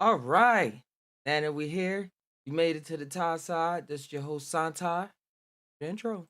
All right. Now that we're here, you made it to the Thai side. This is your host, Santai. Intro.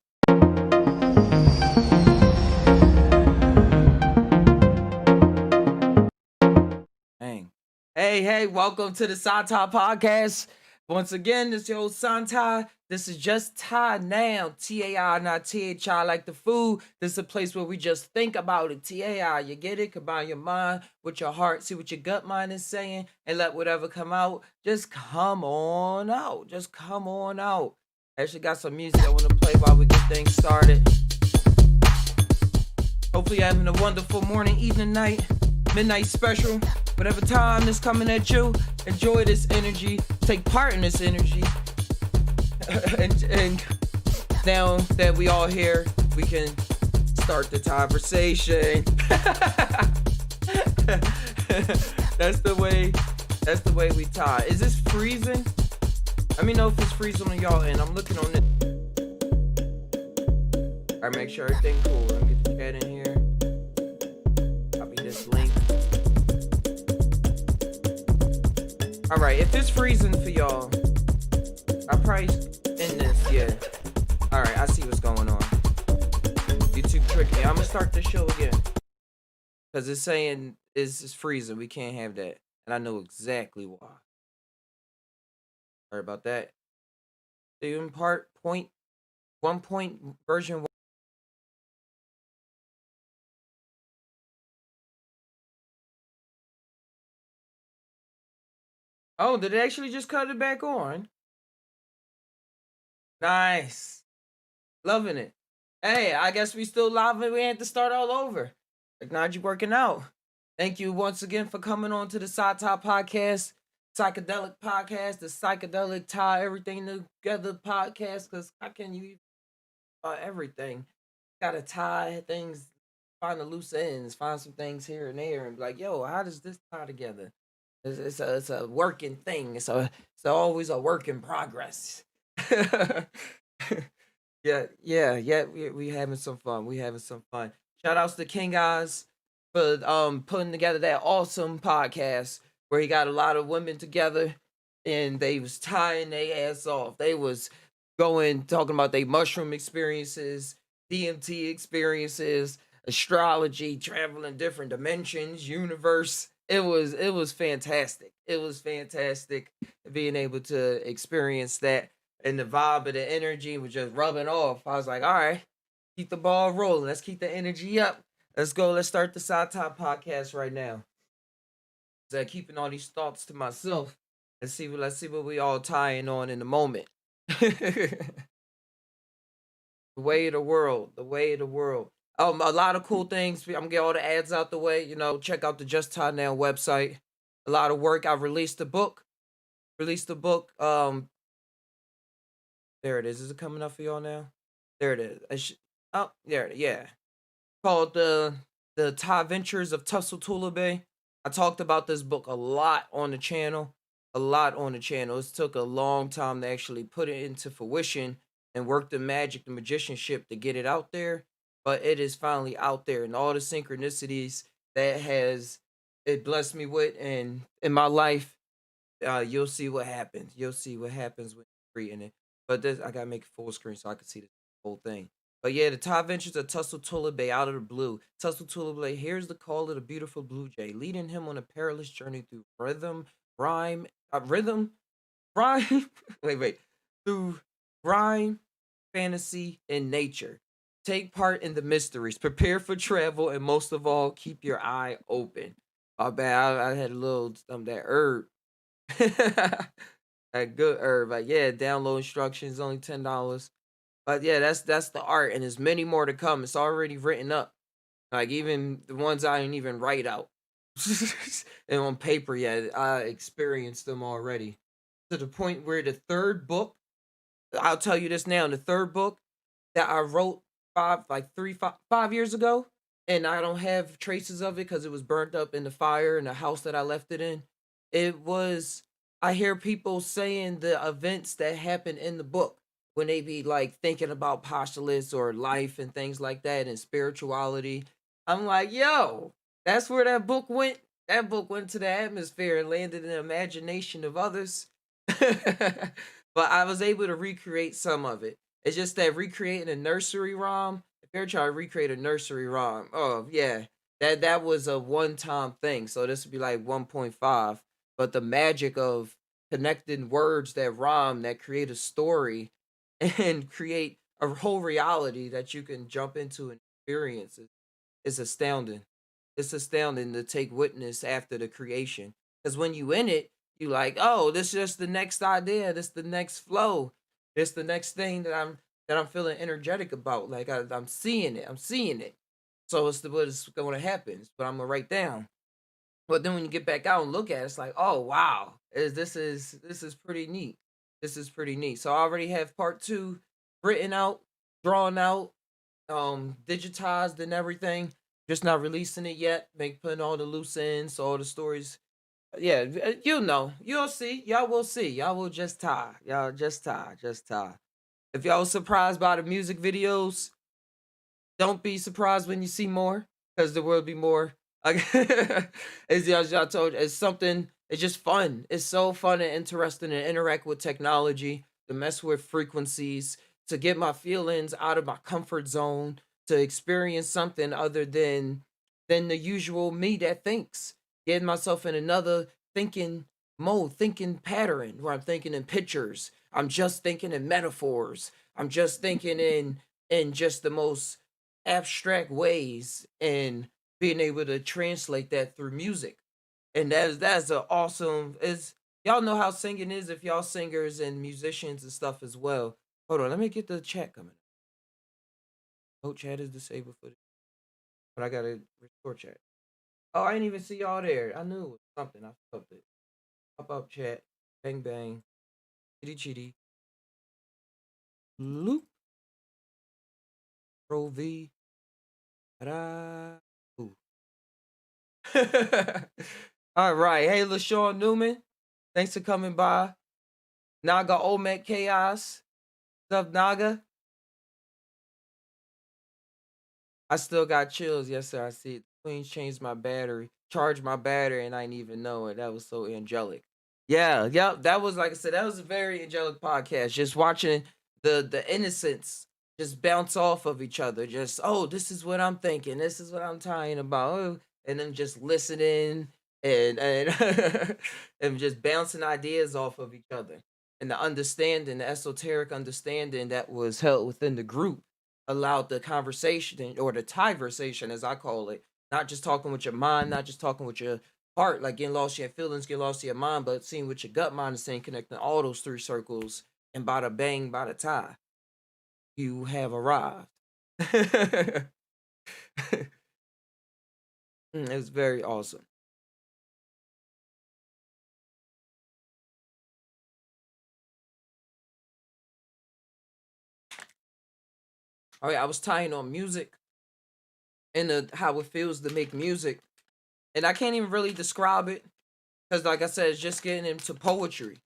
Dang. Hey, welcome to the Santai podcast. Once again, this is your host, Santai. This is just tainow, tAI, not tHI like the food. This is a place where we just think about it. tAI, you get it? Combine your mind with your heart, see what your gut mind is saying, and let whatever come out, just come on out. Just come on out. Actually got some music I want to play while we get things started. Hopefully you're having a wonderful morning, evening, night, midnight special. Whatever time is coming at you, enjoy this energy, take part in this energy. and now that we all here, we can start the conversation. That's the way we tie. Is this freezing? Let me know if it's freezing on y'all end. I'm looking on it. Alright, make sure everything cool. Let me get the chat in here. Copy this link. Alright, if it's freezing for y'all, I'll probably end this, yeah. Alright, I see what's going on. YouTube tricked me. I'm gonna start the show again. Because it's saying it's freezing. We can't have that. And I know exactly why. Sorry about that. Doing part point 1 point version 1. Oh, did it actually just cut it back on? Nice. Loving it. Hey, I guess we still live and we had to start all over. Acknowledge you working out. Thank you once again for coming on to the Sci-Top Podcast, Psychedelic Podcast, the Psychedelic Tie Everything Together Podcast, because how can you everything? Gotta tie things, find the loose ends, find some things here and there, and be like, yo, how does this tie together? It's a working thing. It's always a work in progress. Yeah. We having some fun. We having some fun. Shout outs to King Eyes for putting together that awesome podcast where he got a lot of women together and they was tying their ass off. They was talking about their mushroom experiences, DMT experiences, astrology, traveling different dimensions, universe. It was fantastic. It was fantastic being able to experience that, and the vibe of the energy was just rubbing off. I was like, all right, keep the ball rolling. Let's keep the energy up. Let's go. Let's start the Side Top podcast right now. So keeping all these thoughts to myself. Let's see what we all tying on in the moment. The way of the world. The way of the world. A lot of cool things. I'm gonna get all the ads out the way. Check out the Just Todd Now website. A lot of work. I released a book. There it is. Is it coming up for y'all now? There it is. Oh, there it is. Yeah. Called the Thai Ventures of Tussle Bay. I talked about this book a lot on the channel. It took a long time to actually put it into fruition and work the magic, the magicianship to get it out there. But it is finally out there, and all the synchronicities that has it blessed me with, and in my life, you'll see what happens. You'll see what happens when you're reading it. But this, I gotta make it full screen so I can see the whole thing. But yeah, the Thai Ventures of Tussle Bay out of the blue. Tussle Bay hears the call of the beautiful blue jay, leading him on a perilous journey through rhythm, rhyme. wait, through rhyme, fantasy, and nature. Take part in the mysteries, prepare for travel, and most of all, keep your eye open. My bad, I had a little that herb. That good herb. Like, yeah, download instructions, only $10. But yeah, that's the art, and there's many more to come. It's already written up. Like even the ones I didn't even write out. And on paper yet. I experienced them already. To the point where the third book, I'll tell you this now, the third book that I wrote 5 years ago, and I don't have traces of it because it was burnt up in the fire in the house that I left it in. It was I hear people saying the events that happen in the book when they be like thinking about postulates or life and things like that and spirituality. I'm like, yo, that's where that book went. That book went to the atmosphere and landed in the imagination of others. But I was able to recreate some of it. It's just that recreating a nursery rhyme, if you're trying to recreate a nursery rhyme, oh yeah, that was a one-time thing. So this would be like 1.5. But the magic of connecting words that rhyme, that create a story and create a whole reality that you can jump into and experience is astounding. It's astounding to take witness after the creation. Because when you in it, you like, oh, this is just the next idea, this the next flow, this the next thing that I'm feeling energetic about. Like I'm seeing it, I'm seeing it. So it's what's going to happen. It's what I'm gonna write down. But then when you get back out and look at it, it's like, oh wow, this is pretty neat. This is pretty neat. So I already have part two written out, drawn out, digitized and everything. Just not releasing it yet. Make putting all the loose ends, all the stories. Yeah, you know, you'll see. Y'all will see. Y'all will just tie. Y'all just tie. Just tie. If y'all was surprised by the music videos, don't be surprised when you see more, because there will be more. Like as y'all told you, it's something. It's just fun. It's so fun and interesting to interact with technology, to mess with frequencies, to get my feelings out of my comfort zone, to experience something other than the usual me that thinks. Getting myself in another thinking mode, thinking pattern where I'm thinking in pictures. I'm just thinking in metaphors. I'm just thinking in just the most abstract ways and being able to translate that through music. And that's an awesome is y'all know how singing is if y'all singers and musicians and stuff as well. Hold on, let me get the chat coming. Oh, chat is disabled for this, but I gotta restore chat. Oh, I didn't even see y'all there. I knew it was something. I felt it. Pop up chat. Bang bang. Chitty chitty. Loop. Pro V. Ta-da. Ooh. All right. Hey, LaShawn Newman. Thanks for coming by. Naga Olmec Chaos. What's up, Naga? I still got chills. Yes, sir. I see it. Queens changed my battery, charged my battery, and I didn't even know it. That was so angelic. Yeah, yep. That was like I said. That was a very angelic podcast. Just watching the innocence just bounce off of each other. Just oh, this is what I'm thinking. This is what I'm talking about. Oh, and then just listening and and just bouncing ideas off of each other. And the understanding, the esoteric understanding that was held within the group allowed the conversation or the conversation, as I call it, not just talking with your mind, not just talking with your heart, like getting lost in your feelings, get lost in your mind, but seeing what your gut mind is saying, connecting all those three circles, and bada bang, bada tie, you have arrived. It's very awesome. Oh yeah, I was tying on music and how it feels to make music, and I can't even really describe it because, like I said, it's just getting into poetry.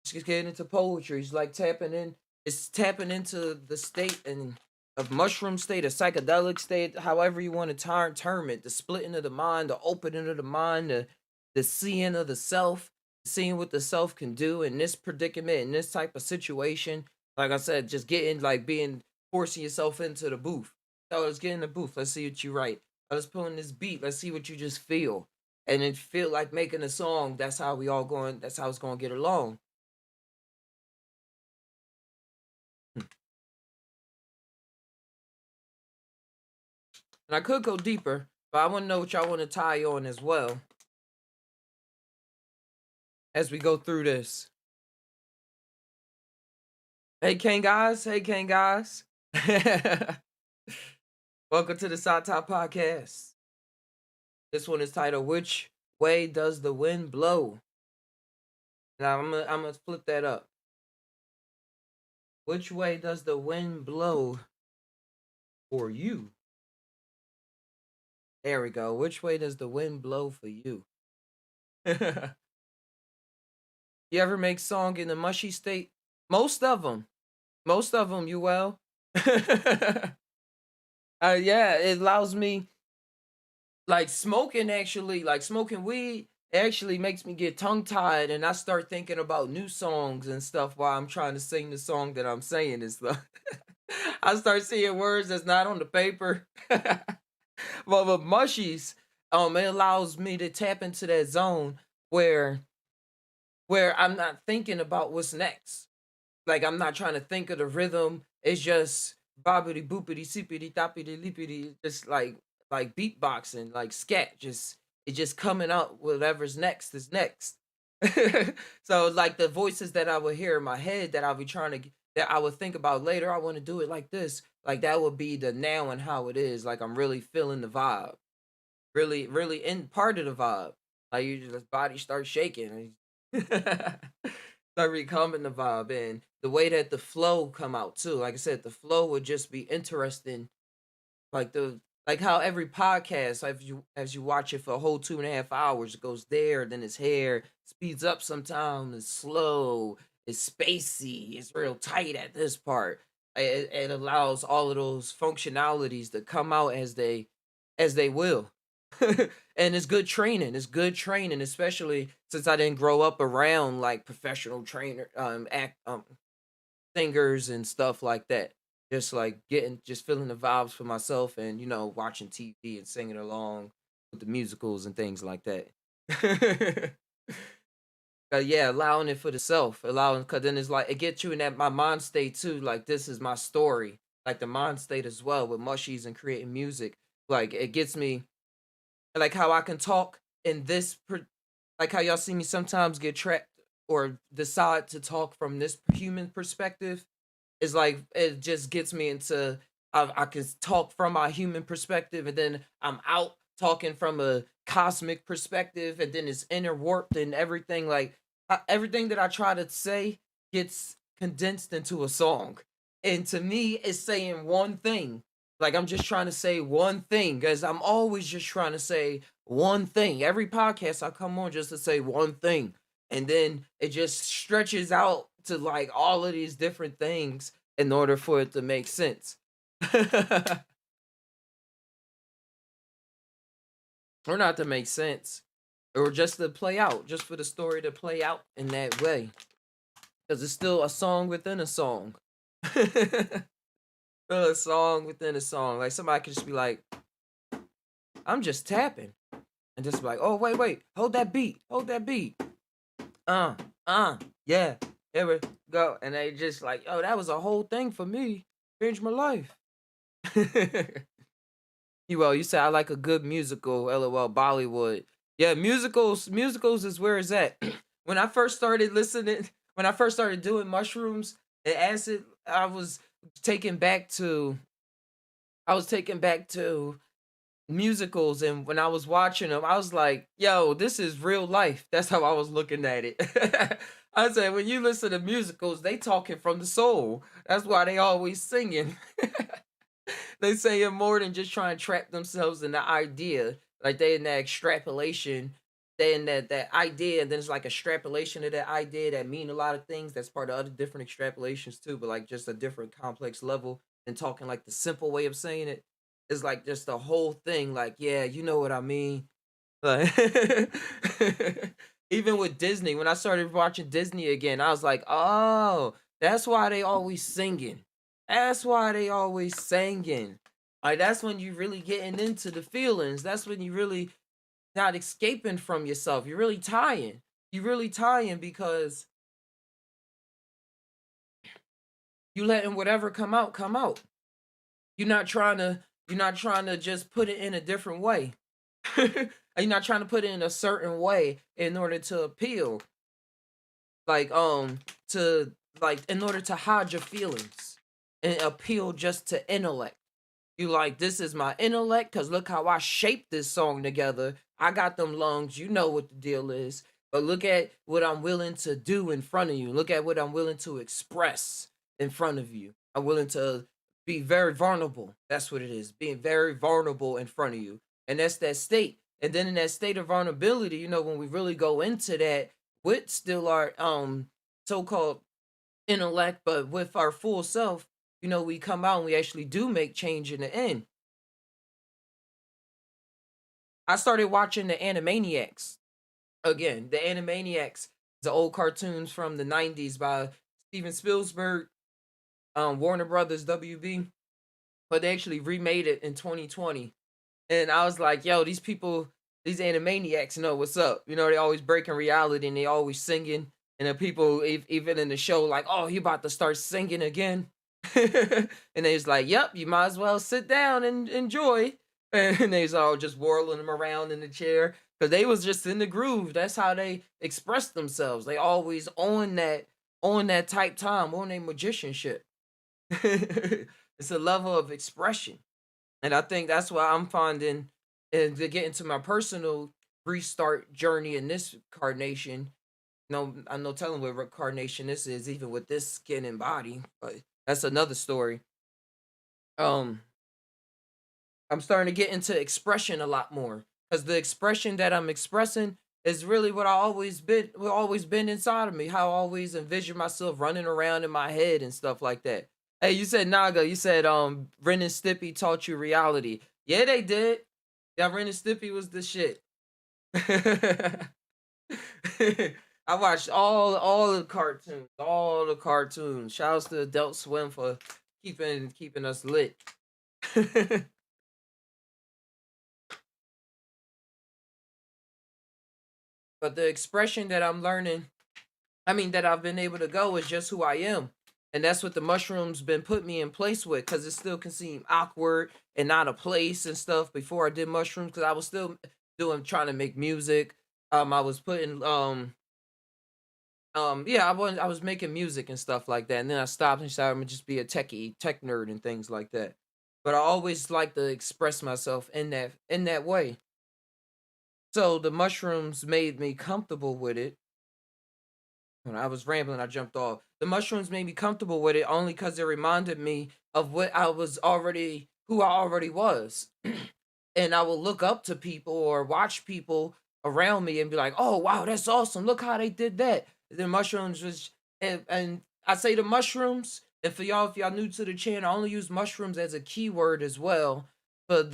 Just getting into poetry. It's like tapping in. It's tapping into the state and of mushroom state, a psychedelic state, however you want to term it. The splitting of the mind, the opening of the mind, the seeing of the self, seeing what the self can do in this predicament, in this type of situation. Like I said, just getting like being forcing yourself into the booth. So let's get in the booth. Let's see what you write. Let's put in this beat. Let's see what you just feel. And it feel like making a song. That's how we all going. That's how it's going to get along. And I could go deeper, but I want to know what y'all want to tie on as well as we go through this. Hey, King guys. Hey, King guys. Welcome to the Sata Podcast. This one is titled "Which Way Does the Wind Blow?" Now I'm gonna flip that up. Which way does the wind blow for you? There we go. Which way does the wind blow for you? You ever make song in the mushy state? Most of them. Most of them, you well. Yeah, it allows me. like smoking weed actually makes me get tongue tied, and I start thinking about new songs and stuff while I'm trying to sing the song that I'm saying and stuff. I start seeing words that's not on the paper. Well, with mushies, it allows me to tap into that zone where I'm not thinking about what's next. Like I'm not trying to think of the rhythm. It's just bobbity boopity sippity toppity lippity, just like beatboxing, like scat. Just it just coming out. Whatever's next is next. So like the voices that I would hear in my head that I'll be trying to that I would think about later. I want to do it like this. Like that would be the now and how it is. Like I'm really feeling the vibe. Really, really in part of the vibe. Like you just body starts shaking. Start becoming the vibe, and the way that the flow come out too. Like I said, the flow would just be interesting. Like the like how every podcast, like as you watch it for a whole 2.5 hours, it goes there, then it's here, speeds up sometimes, it's slow, it's spacey, it's real tight at this part. It allows all of those functionalities to come out as they will. And it's good training. It's good training, especially since I didn't grow up around like professional trainer act singers and stuff like that. Just like getting just feeling the vibes for myself and watching TV and singing along with the musicals and things like that. Yeah, allowing it for the self, allowing because then it's like it gets you in that my mind state too. Like this is my story, like the mind state as well with mushies and creating music. Like it gets me like how I can talk in like how y'all see me sometimes get trapped or decide to talk from this human perspective is like it just gets me into I can talk from my human perspective and then I'm out talking from a cosmic perspective and then it's inner warped and everything like everything that I try to say gets condensed into a song. And to me it's saying one thing. Like I'm just trying to say one thing because I'm always just trying to say one thing. Every podcast I come on just to say one thing. And then it just stretches out to like all of these different things in order for it to make sense. Or not to make sense. Or just to play out, just for the story to play out in that way. Because it's still a song within a song. A song within a song. Like somebody could just be like, I'm just tapping. And just be like, oh, wait, hold that beat. Hold that beat. Uh, yeah, here we go. And they just like, oh, that was a whole thing for me. Changed my life. You said I like a good musical, LOL Bollywood. Yeah, musicals is where it's at. When I first started listening, when I first started doing mushrooms and acid, taken back to I was taken back to musicals, and when I was watching them I was like, yo, this is real life. That's how I was looking at it. I said when you listen to musicals they talking from the soul. That's why they always singing. They saying more than just trying to trap themselves in the idea. Like they in that extrapolation, they in that idea, and then it's like extrapolation of that idea that mean a lot of things. That's part of other different extrapolations too, but like just a different complex level and talking like the simple way of saying it is like just the whole thing. Like, yeah, you know what I mean? Like even with Disney, when I started watching Disney again, I was like, oh, that's why they always singing. That's why they always singing. Like that's when you really getting into the feelings. That's when you really not escaping from yourself. You're really tying. You really tying because you letting whatever come out come out. You're not trying to just put it in a different way. You're not trying to put it in a certain way in order to appeal. Like to like in order to hide your feelings and appeal just to intellect. You like, this is my intellect because look how I shaped this song together. I got them lungs. You know what the deal is. But look at what I'm willing to do in front of you. Look at what I'm willing to express in front of you. I'm willing to be very vulnerable. That's what it is. Being very vulnerable in front of you. And that's that state. And then in that state of vulnerability, when we really go into that with still our so-called intellect, but with our full self, we come out and we actually do make change in the end. I started watching the Animaniacs again. The Animaniacs, the old cartoons from the 90s by Steven Spielberg, Warner Brothers, WB, but they actually remade it in 2020. And I was like, yo, these people, these Animaniacs know what's up. You know, they always breaking reality and they always singing. And the people, even in the show, like, oh, you about to start singing again. And they was like, yep, you might as well sit down and enjoy. And they was all just whirling them around in the chair because they was just in the groove. That's how they express themselves. They always on that type time, on their magicianship. It's a level of expression. And I think that's why I'm finding, and to get into my personal restart journey in this carnation. No, I'm no telling what carnation this is, even with this skin and body, but that's another story. Um, I'm starting to get into expression a lot more because the expression that I'm expressing is really what always been inside of me. How I always envision myself running around in my head and stuff like that. Hey, you said Naga. You said Ren and Stimpy taught you reality. Yeah, they did. Yeah, Ren and Stimpy was the shit. I watched all the cartoons, all the cartoons. Shouts to Adult Swim for keeping us lit. But the expression that I'm learning, I mean, that I've been able to go is just who I am. And that's what the mushrooms been put me in place with, because it still can seem awkward and not a place and stuff before I did mushrooms, because I was still trying to make music. I was putting yeah, I was making music and stuff like that. And then I stopped and decided I'm gonna just be a tech nerd and things like that. But I always like to express myself in that way. So the mushrooms made me comfortable with it. When I was rambling, I jumped off. The mushrooms made me comfortable with it only because it reminded me of who I already was. And I will look up to people or watch people around me and be like, oh, wow, that's awesome. Look how they did that. The mushrooms was, and I say the mushrooms, and for y'all, if y'all new to the channel, I only use mushrooms as a keyword as well for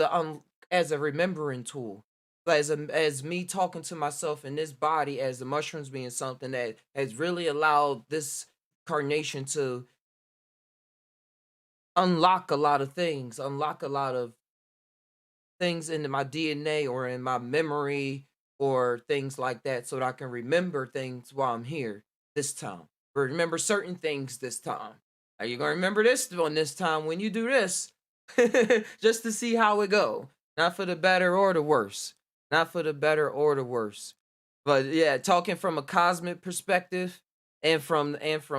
as a remembering tool, but as me talking to myself in this body, as the mushrooms being something that has really allowed this carnation to unlock a lot of things, unlock a lot of things in my DNA or in my memory or things like that, so that I can remember things while I'm here this time. Remember certain things this time. Are you gonna remember this one this time when you do this? Just to see how it go. Not for the better or the worse. Not for the better or the worse. But yeah, talking from a cosmic perspective and from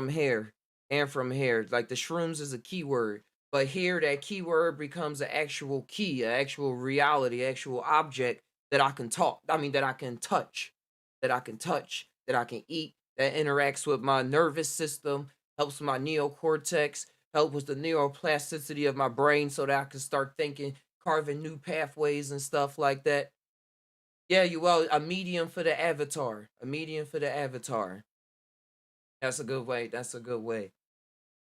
here. And from here. Like the shrooms is a keyword. But here that keyword becomes an actual key, an actual reality, actual object that I can talk. I mean that I can touch. That I can touch, that I can eat, that interacts with my nervous system, helps my neocortex, help with the neuroplasticity of my brain so that I can start thinking, carving new pathways and stuff like that. Yeah, a medium for the avatar. A medium for the avatar. That's a good way. That's a good way.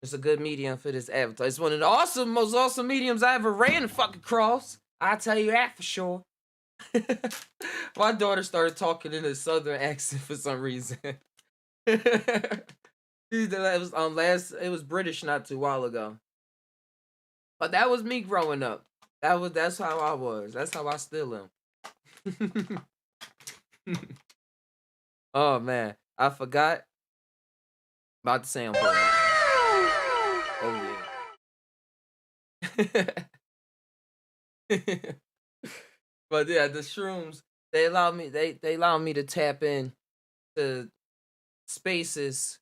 It's a good medium for this avatar. It's one of the most awesome mediums I ever ran fucking across. I tell you that for sure. My daughter started talking in a southern accent for some reason. It was British not too while ago. But that was me growing up. That's how I was. That's how I still am. Oh man, I forgot about the sample. Oh yeah. But yeah, the shrooms, they allow me to tap in to spaces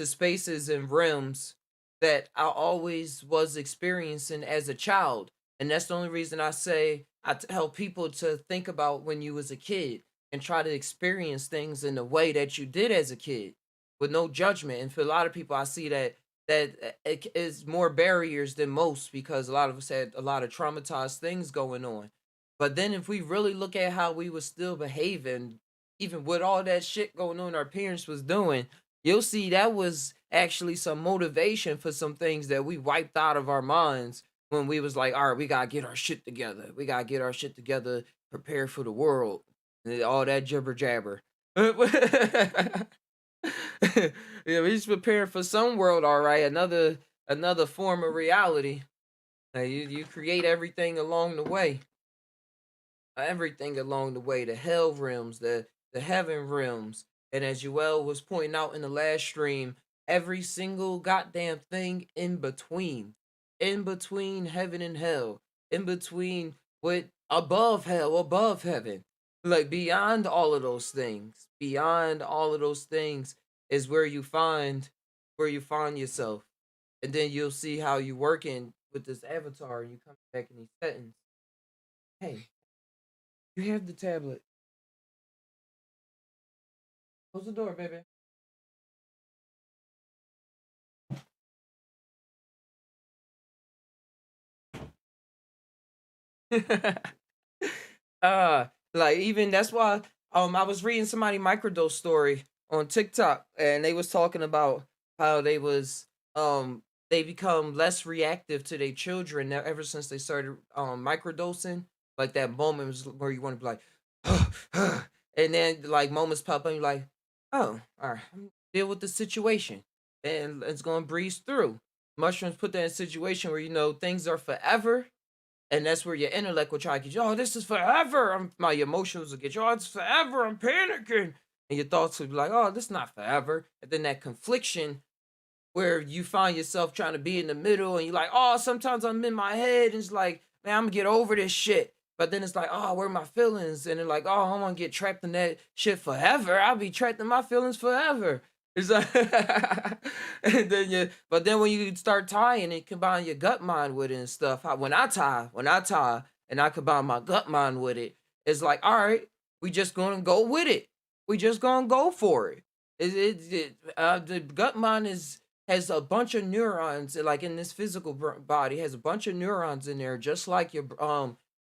spaces and realms that I always was experiencing as a child. And that's the only reason I say help people to think about when you was a kid and try to experience things in the way that you did as a kid with no judgment. And for a lot of people, I see that it is more barriers than most because a lot of us had a lot of traumatized things going on. But then if we really look at how we was still behaving, even with all that shit going on our parents was doing, you'll see that was actually some motivation for some things that we wiped out of our minds when we was like, all right, we gotta get our shit together. We gotta get our shit together, prepare for the world, and all that jibber jabber. Yeah, we just preparing for some world, all right. Another form of reality. You create everything along the way, the hell realms, the heaven realms, and as Joel was pointing out in the last stream, every single goddamn thing in between heaven and hell, in between what above hell, above heaven, like beyond all of those things is where you find yourself, and then you'll see how you working with this avatar, and you come back in these settings. Hey, you have the tablet. Close the door, baby. Like even that's why I was reading somebody microdose story on TikTok, and they was talking about how they become less reactive to their children now ever since they started microdosing. Like that moment was where you want to be like and then like moments pop up and you're like, oh, all right, deal with the situation, and it's gonna breeze through. Mushrooms put that in a situation where things are forever, and that's where your intellect will try to get you. Oh, this is forever. My emotions will get you. Oh, it's forever. I'm panicking, and your thoughts will be like, oh, this is not forever. And then that confliction where you find yourself trying to be in the middle, and you're like, oh, sometimes I'm in my head, and it's like, man, I'm gonna get over this shit. But then it's like, oh, where are my feelings? And they're like, oh, I want to get trapped in that shit forever. I'll be trapped in my feelings forever. It's like, but then when you start tying and combine your gut mind with it and stuff, when I tie and I combine my gut mind with it, it's like, all right, we just gonna go with it. We just gonna go for it. The gut mind has a bunch of neurons, like in this physical body, has a bunch of neurons in there, just like your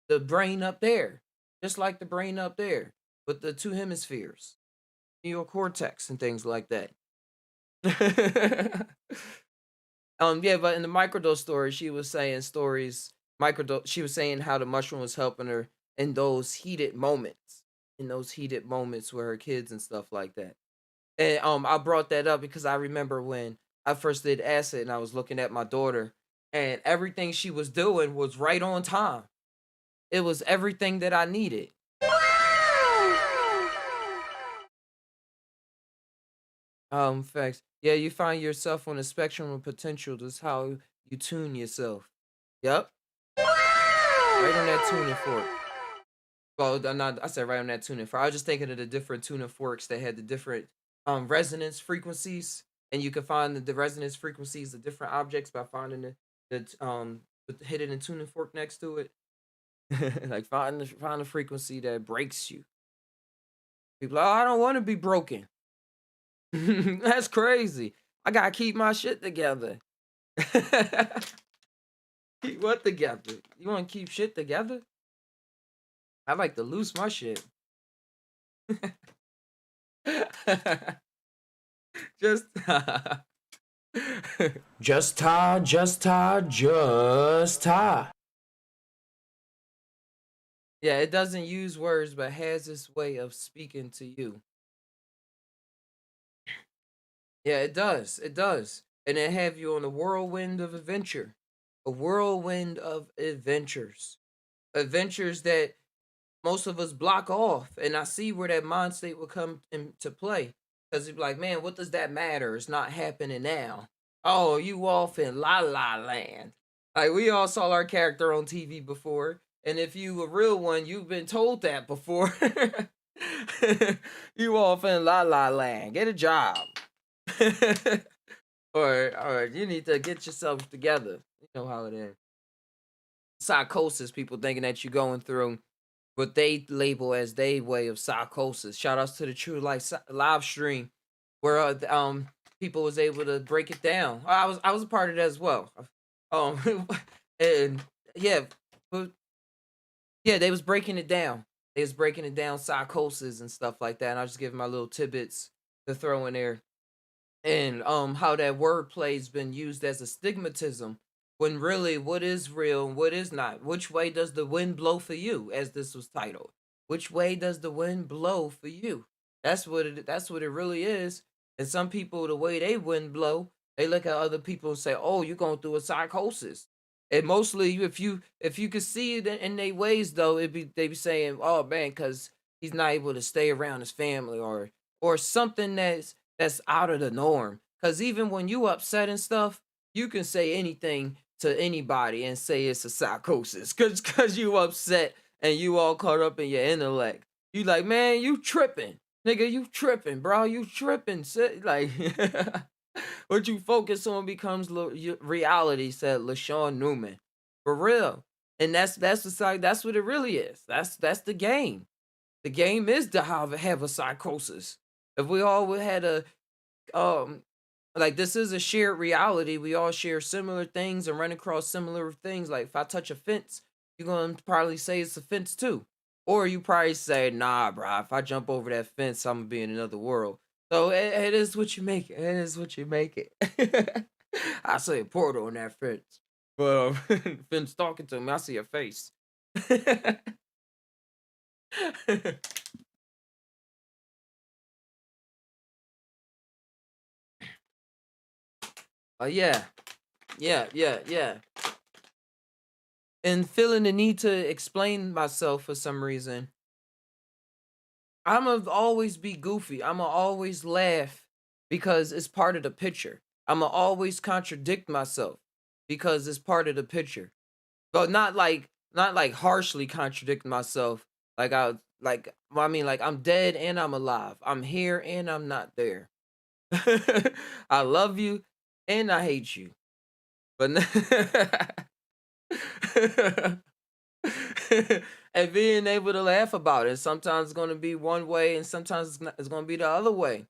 the brain up there, just like the brain up there, with the two hemispheres, neocortex and things like that. Yeah, but in the microdose story, she was saying she was saying how the mushroom was helping her in those heated moments, where her kids and stuff like that. And I brought that up because I remember when I first did acid and I was looking at my daughter, and everything she was doing was right on time. It was everything that I needed. Facts. Yeah, you find yourself on a spectrum of potential. That's how you tune yourself. Yep. Right on that tuning fork. Well, not I said right on that tuning fork. I was just thinking of the different tuning forks that had the different resonance frequencies, and you can find the resonance frequencies of different objects by finding the hidden tuning fork next to it. Like find the frequency that breaks you. People, like, oh, I don't want to be broken. That's crazy. I gotta keep my shit together. Keep what together? You want to keep shit together? I like to lose my shit. Just just ta, just ta, just ta. Yeah, it doesn't use words, but has this way of speaking to you. Yeah, it does. It does. And it have you on a whirlwind of adventure. A whirlwind of adventures. Adventures that most of us block off. And I see where that mind state will come into play. Because you'd be like, man, what does that matter? It's not happening now. Oh, you off in La La Land. Like, we all saw our character on TV before. And if you a real one, you've been told that before. You off in La La Land. Get a job. or you need to get yourself together. You know how it is. Psychosis, people thinking that you're going through what they label as their way of psychosis. Shout outs to the True Life live stream where people was able to break it down. I was a part of that as well. And yeah, but yeah, they was breaking it down. They was breaking it down, psychosis and stuff like that. And I was just giving my little tidbits to throw in there, and how that wordplay's been used as a stigmatism when really what is real and what is not. Which way does the wind blow for you, as this was titled? Which way does the wind blow for you? That's what it really is. And some people, the way they wind blow, they look at other people and say, "Oh, you're going through a psychosis." And mostly, if you could see it in their ways, though, they be saying, "Oh man, because he's not able to stay around his family," or something that's out of the norm. Because even when you upset and stuff, you can say anything to anybody and say it's a psychosis, because you upset and you all caught up in your intellect. You like, man, you tripping, nigga, you tripping, bro, you tripping. Like, what you focus on becomes reality, said LaShawn Newman. For real. And that's what it really is. That's the game. The game is to have a psychosis. If we all had a um like, this is a shared reality. We all share similar things and run across similar things. Like, if I touch a fence, you're gonna probably say it's a fence too. Or you probably say, nah, bro, if I jump over that fence, I'm gonna be in another world. So it is what you make it. It is what you make it. I say a portal on that fence. But fence talking to me, I see a face. Oh yeah. Yeah. And feeling the need to explain myself for some reason. I'ma always be goofy. I'ma always laugh because it's part of the picture. I'ma always contradict myself because it's part of the picture. But not like harshly contradict myself. I mean, like, I'm dead and I'm alive. I'm here and I'm not there. I love you and I hate you. But and being able to laugh about it. Sometimes it's going to be one way, and sometimes it's going to be the other way.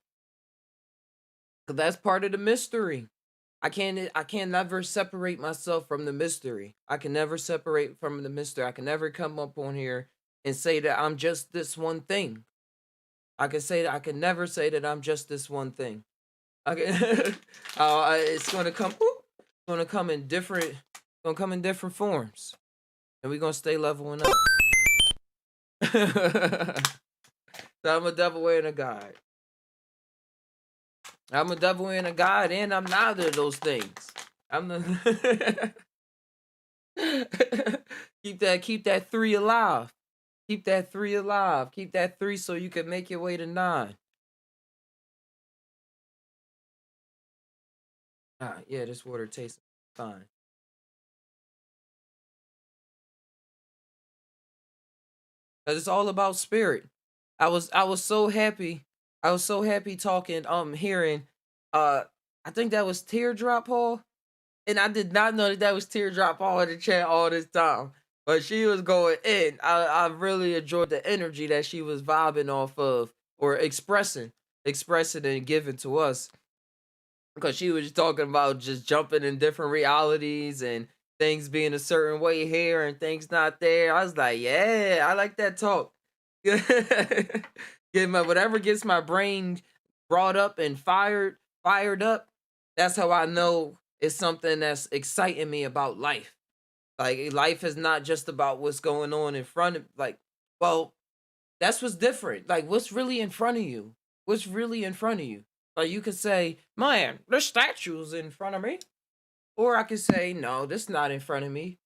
Cause that's part of the mystery. I can never separate myself from the mystery. I can never separate from the mystery. I can never come up on here and say that I'm just this one thing. I can never say that I'm just this one thing. I can, it's gonna come. Gonna come in different. Gonna come in different forms, and we're gonna stay leveling up. So I'm a devil wearing a guide. I'm a devil and a god, and I'm neither of those things. I'm the keep that three alive. Keep that three alive. Keep that three so you can make your way to nine. Yeah, this water tastes fine. Cause it's all about spirit. I was so happy. I was so happy talking, hearing, uh, I think that was Teardrop Paul. And I did not know that was Teardrop all in the chat all this time. But she was going in. I really enjoyed the energy that she was vibing off of, or expressing and giving to us. Because she was talking about just jumping in different realities and things being a certain way here and things not there. I was like, yeah, I like that talk. Whatever gets my brain brought up and fired up. That's how I know it's something that's exciting me about life. Like, life is not just about what's going on in front of, like, well, that's what's different. Like, what's really in front of you? What's really in front of you? Like, you could say, man, there's statues in front of me. Or I could say, no, this not in front of me.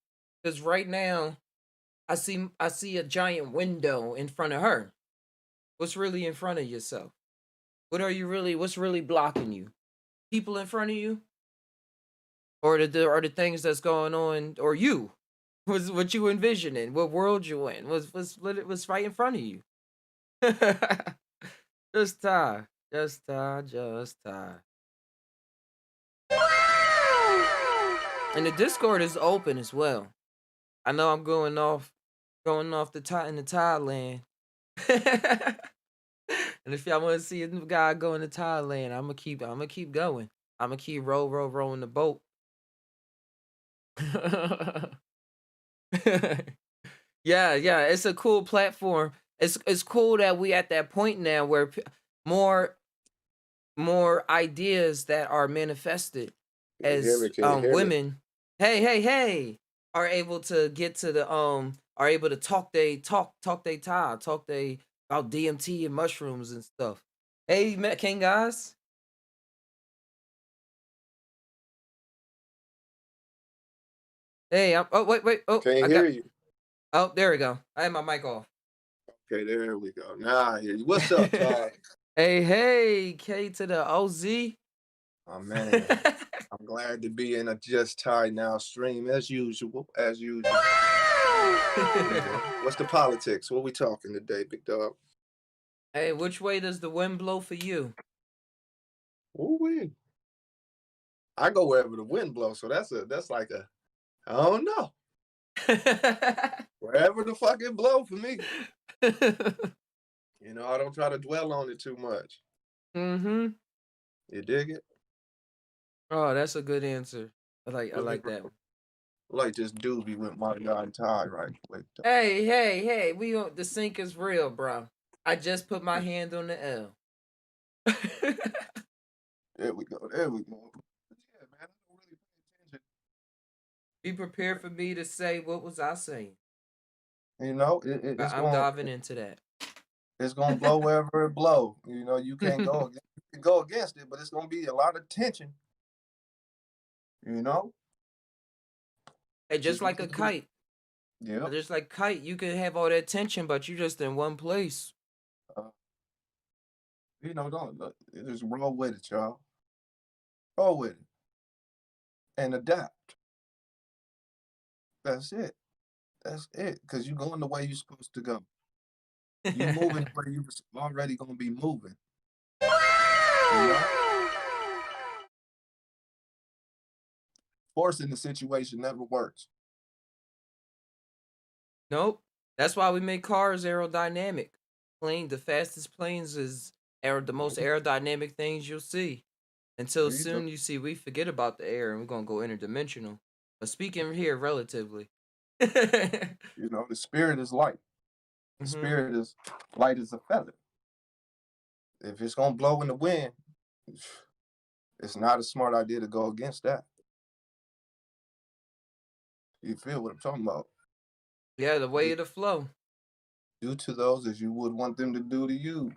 Because right now, I see a giant window in front of her. What's really in front of yourself? What's really blocking you? People in front of you? Or the things that's going on, or you? Was what you envisioning? What world you in? Was right in front of you? Just tie. Just tie. Just tie. And the Discord is open as well. I know I'm going off in the Thailand. And if y'all want to see a guy going to Thailand, I'm gonna keep going. I'm gonna keep rowing the boat. Yeah, it's a cool platform. It's cool that we at that point now where more more ideas that are manifested Can you hear me? as Can you hear me? women. hey, are able to get to the are able to talk they time, talk they about DMT and mushrooms and stuff. Hey, King guys. Hey, oh wait, oh Can't I hear got you. oh there we go. I had my mic off. Okay, there we go. Now I hear you. What's up, Todd? Hey, K to the OZ. Oh man, I'm glad to be in a Just Tie Now stream as usual. As usual. You know, what's the politics? What we talking today, big dog? Hey, which way does the wind blow for you? Ooh-wee. I go wherever the wind blows, so that's like a I don't know. Wherever the fuck it blow for me. You know, I don't try to dwell on it too much. Mm-hmm. You dig it? Oh, that's a good answer. I Let me like that one. like this doobie with my guy Ty right quick. Hey, we on the sync is real, bro. I just put my hand on the L. There we go. There we go. Yeah, man, I don't really pay attention. Be prepared for me to say what was I saying. You know, I'm diving into that. it's gonna blow wherever it blow. You know, you can't go against, you can go against it, but it's gonna be a lot of tension. You know, Hey, just just like wait a till the kite. yep. Just like kite, you can have all that tension, but you just in one place. Uh, you know, don't just roll with it, y'all. Roll with it and adapt. That's it. That's it. Cause you going the way you're supposed to go. You moving the way you was already gonna be moving. You know, forcing the situation never works. Nope. That's why we make cars aerodynamic. The fastest planes is the most Mhm. aerodynamic things you'll see. Until You know, soon, you see, we forget about the air and we're gonna go interdimensional. But speaking here relatively. the spirit is light. The Hmm. spirit is light as a feather. If it's gonna blow in the wind, it's not a smart idea to go against that. You feel what I'm talking about? Yeah, the way Do, of the flow. do to those as you would want them to do to you.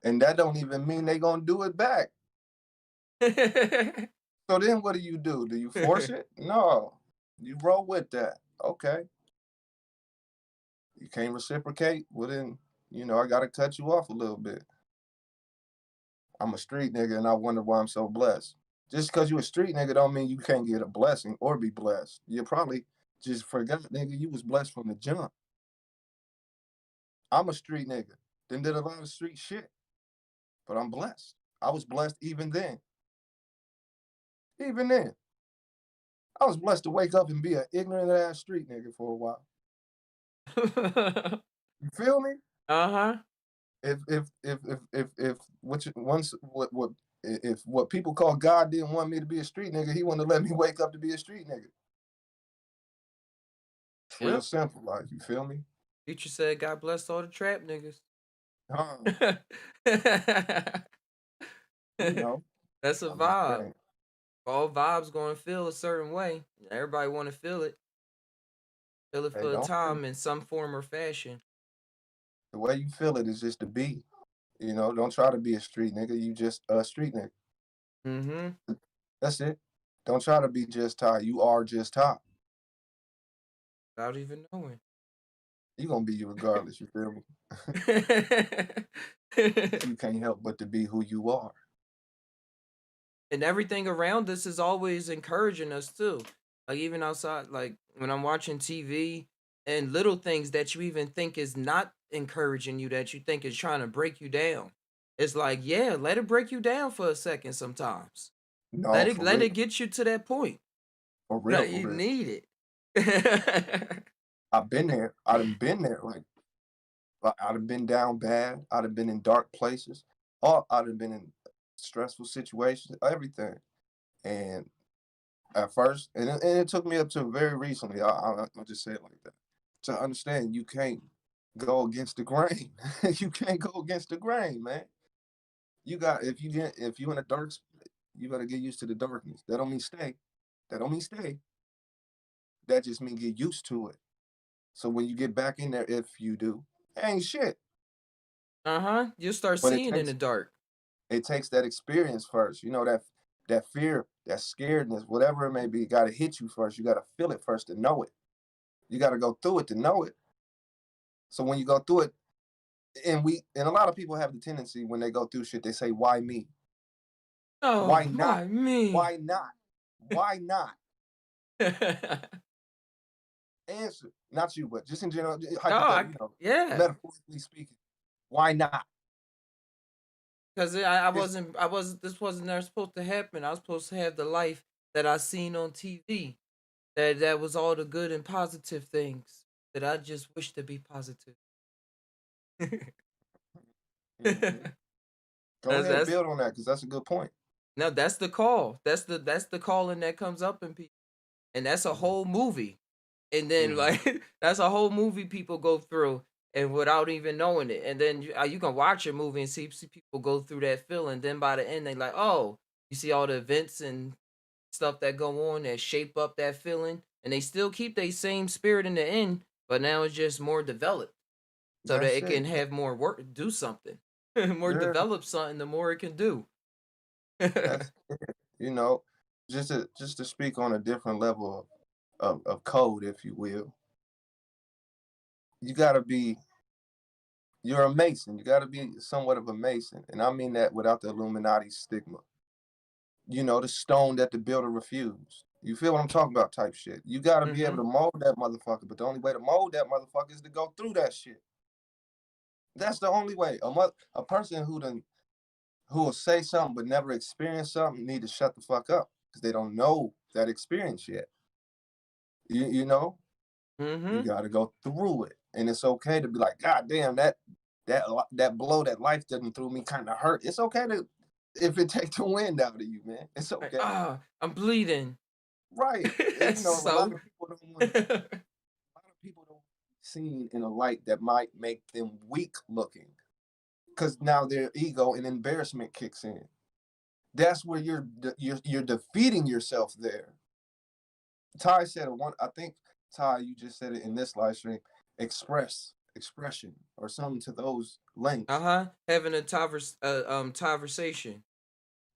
And that don't even mean they gonna do it back. So then what do? Do you force it? No. You roll with that. Okay. You can't reciprocate? Well then, I gotta cut you off a little bit. I'm a street nigga and I wonder why I'm so blessed. Just because you a street nigga don't mean you can't get a blessing or be blessed. You probably just forgot, nigga, you was blessed from the jump. I'm a street nigga. Then did a lot of street shit, but I'm blessed. I was blessed even then. Even then, I was blessed to wake up and be an ignorant ass street nigga for a while. You feel me? Uh-huh. If what you, once what if what people call God didn't want me to be a street nigga, he wouldn't have let me wake up to be a street nigga. It's real Yep. simple, like you feel me? Future said, God bless all the trap niggas. Huh? You know, That's a I'm just vibe. saying. All vibes gonna feel a certain way. Everybody wanna feel it. Feel it Hey, for a don't time in some form or fashion. the way you feel it is just to be. Don't try to be a street nigga. You just a street nigga. Mm-hmm. That's it. Don't try to be just Ty. You are just Ty. Without even knowing. You gonna be you regardless. You feel me? You can't help but to be who you are. And everything around us is always encouraging us too. Like even outside, like when I'm watching TV and little things that you even think is not encouraging you, that you think is trying to break you down. It's like, yeah, let it break you down for a second sometimes. No, for Let real, it get you to that point. for real, Like for you real. need it. I've been there. I done been there. I'd have been down bad. I'd have been in dark places. I'd have been in stressful situations. Everything. And at first, and it took me up to very recently. I'll just say it like that to understand you can't go against the grain. You can't go against the grain, man. If you in a dark, you gotta get used to the darkness. That don't mean stay. That don't mean stay. that just means get used to it. So when you get back in there, if you do, ain't shit. You start But it seeing in the takes dark. that experience first. You know, that fear, that scaredness, whatever it may be, got to hit you first. You got to feel it first to know it. You got to go through it to know it. So when you go through it, and a lot of people have the tendency when they go through shit, they say, "Why me? Oh, Why not? why me? Why not? Why not?" Answer, not you, but just in general, No, hypothetically, yeah, metaphorically speaking, why not? because It's I wasn't. This wasn't never supposed to happen. I was supposed to have the life that I seen on TV. That was all the good and positive things that I just wish to be positive. Mhm. Go that's ahead, that's build on that because that's a good point. no, that's the call. That's the calling that comes up in people, and that's a Mhm. whole movie. And then Mhm. like that's a whole movie people go through and without even knowing it. And then you can watch a movie and see people go through that feeling. Then by the end, they like, oh, you see all the events and stuff that go on that shape up that feeling, and they still keep their same spirit in the end, but now it's just more developed so that That's it it. can have more work, do something, more Yeah, develop something. The more it can do. that's it. You know, just to speak on a different level of code, if you will. You got to be you're a mason. You got to be somewhat of a mason, and I mean that without the Illuminati stigma. You know, the stone that the builder refused. You feel what I'm talking about? Type shit. You got to be able hmm to mold that motherfucker, but the only way to mold that motherfucker is to go through that shit. That's the only way. A person who will say something but never experience something need to shut the fuck up because they don't know that experience yet. You know, you hmm got to go through it, and it's okay to be like, God damn, that blow that life didn't through me kind of hurt. It's okay to if it takes the wind out of you, man. It's Like, okay, I'm bleeding. right? And you know, a lot So, of people don't want a lot of people don't be seen in a light that might make them weak looking because now their ego and embarrassment kicks in. That's where you're defeating yourself there. Ty said it one. I think Ty, you just said it in this live stream. Expression, or something to those lengths. having a conversation,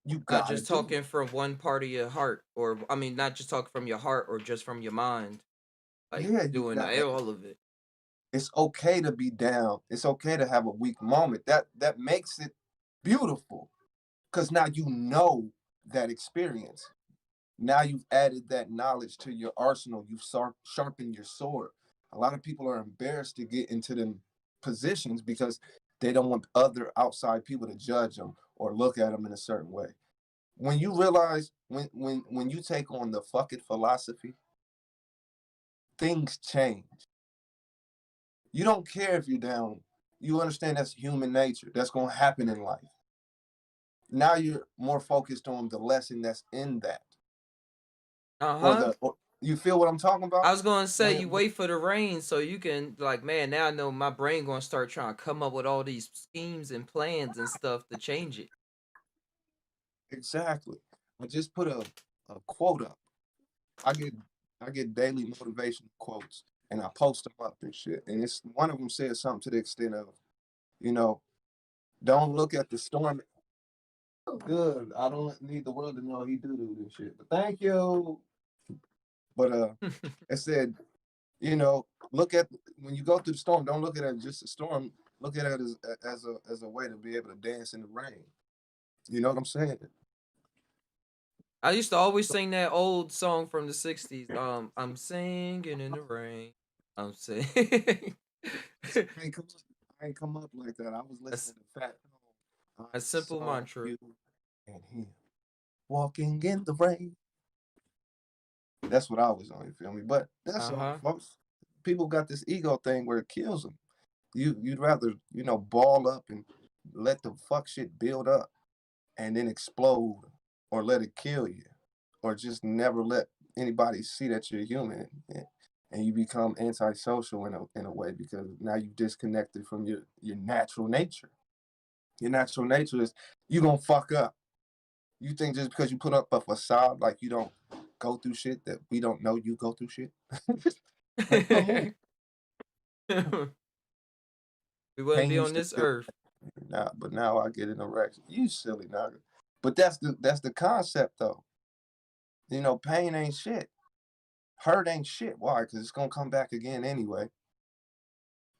You not gotta just do it. talking from one part of your heart, or I mean, not just talking from your heart or just from your mind, like Yeah, you doing gotta. all of it. It's okay to be down. It's okay to have a weak moment. That makes it beautiful because now you know that experience. Now you've added that knowledge to your arsenal. You've sharpened your sword. A lot of people are embarrassed to get into them positions because they don't want other outside people to judge them or look at them in a certain way. When you realize when you take on the fuck it philosophy, things change. You don't care if you're down. You understand that's human nature. That's going to happen in life. Now you're more focused on the lesson that's in that, Uh huh. or you feel what I'm talking I about? was gonna say When, you wait for the rain so you can like, man. Now I know my brain gonna start trying to come up with all these schemes and plans and stuff to change it. exactly. I just put a quote up. I get I get daily motivation quotes and I post them up and shit. And it's one of them says something to the extent of, you know, don't look at the storm. Oh, good. I don't need the world to know he do this shit. But thank you. But it said, you know, look at when you go through the storm, don't look at it as just a storm. Look at it as a way to be able to dance in the rain. You know what I'm saying? I used to always sing that old song from the '60s. I'm singing in the rain. I'm singing. I ain't come up like that. I was That's listening to Fat Tone. I a simple saw mantra. you and him walking in the rain. That's what I was on. You feel me? But that's Uh all, huh. folks. People got this ego thing where it kills them. You'd rather ball up and let the fuck shit build up and then explode, or let it kill you, or just never let anybody see that you're human, and you become antisocial in a way because now you disconnected from your natural nature. Your natural nature is you gonna fuck up. You think just because you put up a facade like you don't go through shit that we don't know you go through shit. Like, come on. We wouldn't Pain be on used to this feel earth. now, but now I get an erection. You silly nugget. But that's the concept though. Pain ain't shit. Hurt ain't shit. Why? Because it's gonna come back again anyway.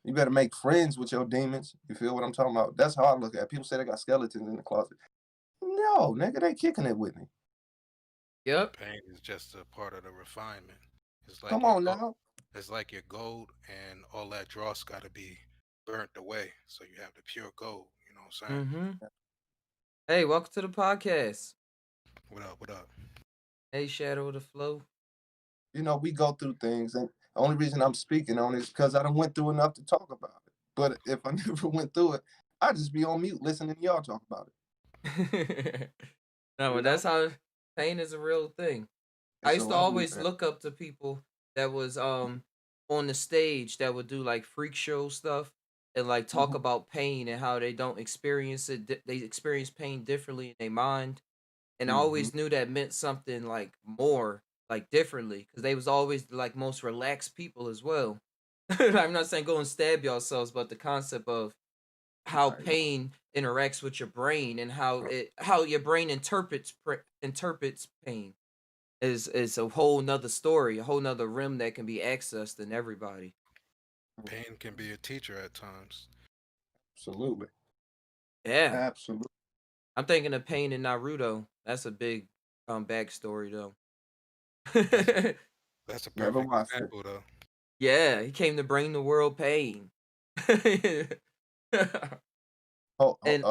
You better make friends with your demons. You feel what I'm talking about? That's how I look at it. People say they got skeletons in the closet. No, nigga, they kicking it with me. Yep. Pain is just a part of the refinement. It's like Come your on gold. now. It's like your gold, and all that dross got to be burnt away, so you have the pure gold. You know what I'm saying? Mm-hmm. Hey, welcome to the podcast. What up? What up? Hey, Shadow of the Flow. We go through things, and the only reason I'm speaking on it is because I done went through enough to talk about it. But if I never went through it, I'd just be on mute listening to y'all talk about No, it. but that's how pain is a real thing. I It's used a to lovely always thing. look up to people that was on the stage that would do like freak show stuff and like talk Mhm. about pain and how they don't experience it. They experience pain differently in their mind, and I Mhm. always knew that meant something like more, like differently, because they was always the, like most relaxed people as well. I'm not saying go and stab yourselves, but the concept of how Right. pain interacts with your brain and how your brain interprets pain is a whole nother story, a whole nother rim that can be accessed in everybody. Pain can be a teacher at times. Absolutely. Yeah, Absolutely. I'm thinking of pain in Naruto. That's a big backstory though. That's that's a Never perfect watched it. example, though. Yeah, he came to bring the world pain. Oh, And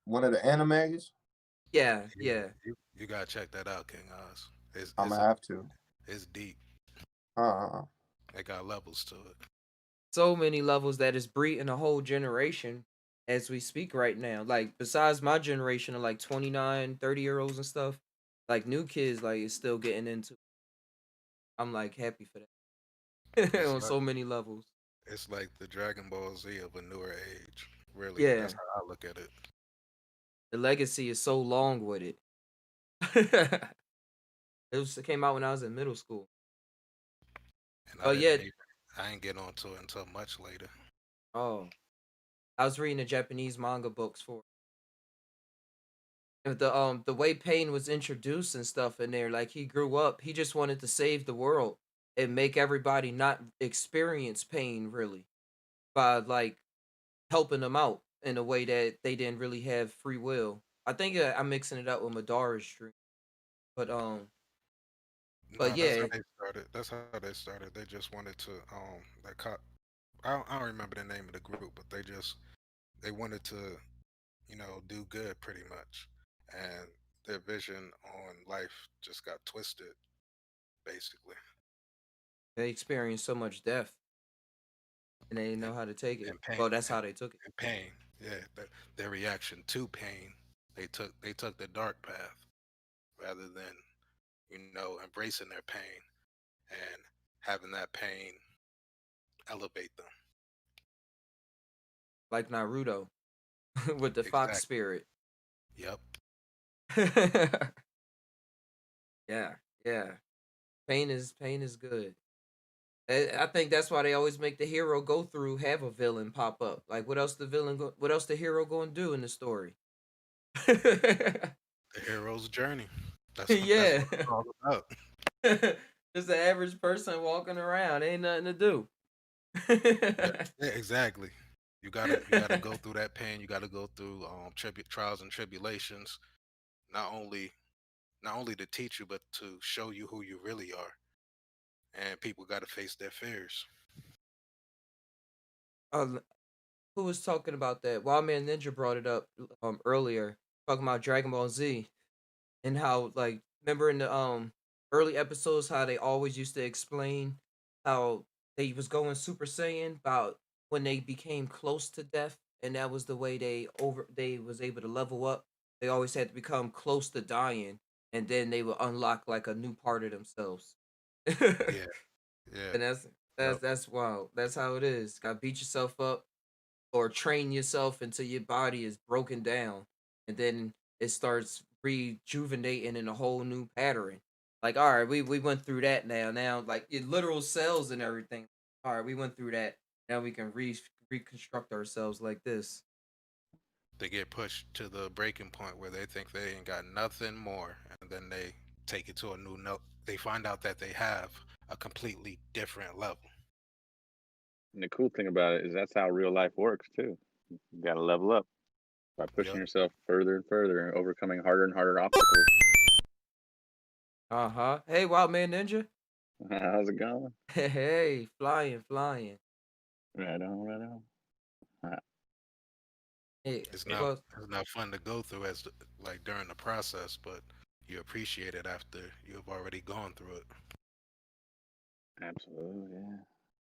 one of the animes. yeah, Yeah, yeah. you gotta check that out, King Oz. It's I'm it's gonna a have to. it's deep. Uh, It got levels to it. So many levels that is breeding a whole generation as we speak right now. Like besides my generation of like 29, 30-year olds and stuff, like new kids like is still getting into. I'm like happy for that It's on like so many levels. it's like the Dragon Ball Z of a newer age. Really, Yeah, that's how I look at it. the legacy is so long with it. It came out when I was in middle school. And But yeah, I ain't get onto it until much later. oh, I was reading the Japanese manga books for the way pain was introduced and stuff in there. Like he grew up, he just wanted to save the world and make everybody not experience pain really by like helping them out in a way that they didn't really have free will. I think I'm mixing it up with Madara's dream, but No, that's how yeah, they started. That's how they started. They just wanted to I don't remember the name of the group, but they wanted to, do good pretty much. And their vision on life just got twisted, basically. they experienced so much death and they didn't And know how to take it. and pain Well, that's and, how they took it. and pain. Yeah, their reaction to pain, they took the dark path rather than, embracing their pain and having that pain elevate them. Like Naruto with the fox Exactly. spirit. Yep. Yeah, yeah. Pain is good. I think that's why they always make the hero go through have a villain pop up. Like what else the hero going to do in the story? The hero's journey. That's Yeah. what it's all about. Just an average person walking around, ain't nothing to do. Yeah, yeah, exactly. You gotta go through that pain. You gotta go through trials and tribulations. Not only not only to teach you, but to show you who you really are. And people gotta face their fears. uh, who was talking about that? Wild Man Ninja brought it up earlier, talking about Dragon Ball Z and how like remember in the early episodes how they always used to explain how they was going Super Saiyan about when they became close to death and that was the way they was able to level up. They always had to become close to dying and then they would unlock like a new part of themselves. And Yeah, yeah. that's Yep. that's wild. That's how it is. Got to beat yourself up or train yourself until your body is broken down and then it starts rejuvenating in a whole new pattern. Like, all right, we went through that now. Now, like it literal cells and everything. All right, we went through that. Now we can reconstruct ourselves like this. They get pushed to the breaking point where they think they ain't got nothing more, and then they take it to a new note. They find out that they have a completely different level. And the cool thing about it is that's how real life works too. You got to level up by pushing Yep. yourself further and further and overcoming harder and harder obstacles. Uh-huh. Hey, Wild Man Ninja. How's it going? Hey, flying, flying. Right on, right on. Yeah. It's Yeah, not Well, it's not fun to go through like during the process, but you appreciate it after you've already gone through it. absolutely. Yeah.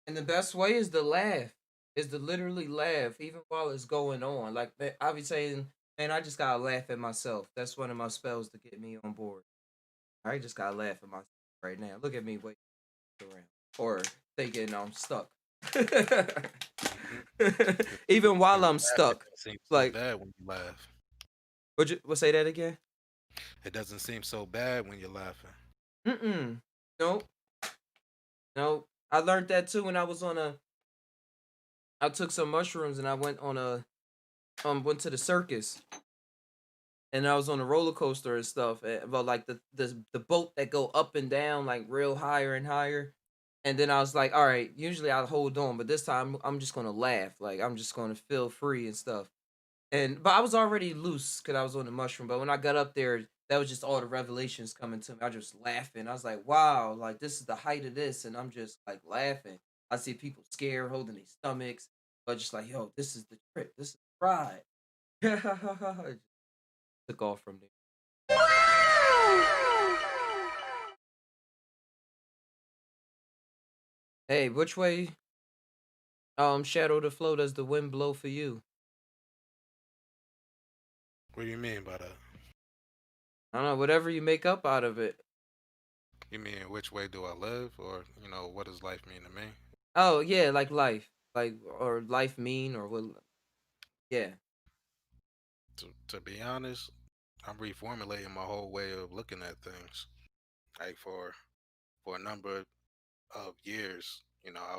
and the best way is to laugh. Is to literally laugh even while it's going on. Like I be saying, man, I just gotta laugh at myself. That's one of my spells to get me on board. I just gotta laugh at myself right now. Look at me waiting around or thinking I'm stuck. Hmm. Even while When you I'm laugh, it stuck, doesn't seem so like bad when you laugh. what say that again? It doesn't seem so bad when you're laughing. Mm-mm. Nope. Nope. I learned that too when I was on a. I took some mushrooms and I went on a went to the circus and I was on a roller coaster and stuff. But like the boat that go up and down like real higher and higher. And then I was like, all right, usually I hold on, but this time I'm just gonna laugh. Like I'm just gonna feel free and stuff. And but I was already loose because I was on the mushroom. But when I got up there, that was just all the revelations coming to me. I just laughing. I was like, wow, like this is the height of this, and I'm just like laughing. I see people scared, holding their stomachs, but just like, yo, this is the trip. This is the ride. It took off from there. Hey, which way, shadow to flow does the wind blow for you? What do you mean by that? I don't know, whatever you make up out of it. You mean which way do I live, or what does life mean to me? Oh yeah, like life, like or life mean or what? Yeah. To be honest, I'm reformulating my whole way of looking at things. Like for a number of years, I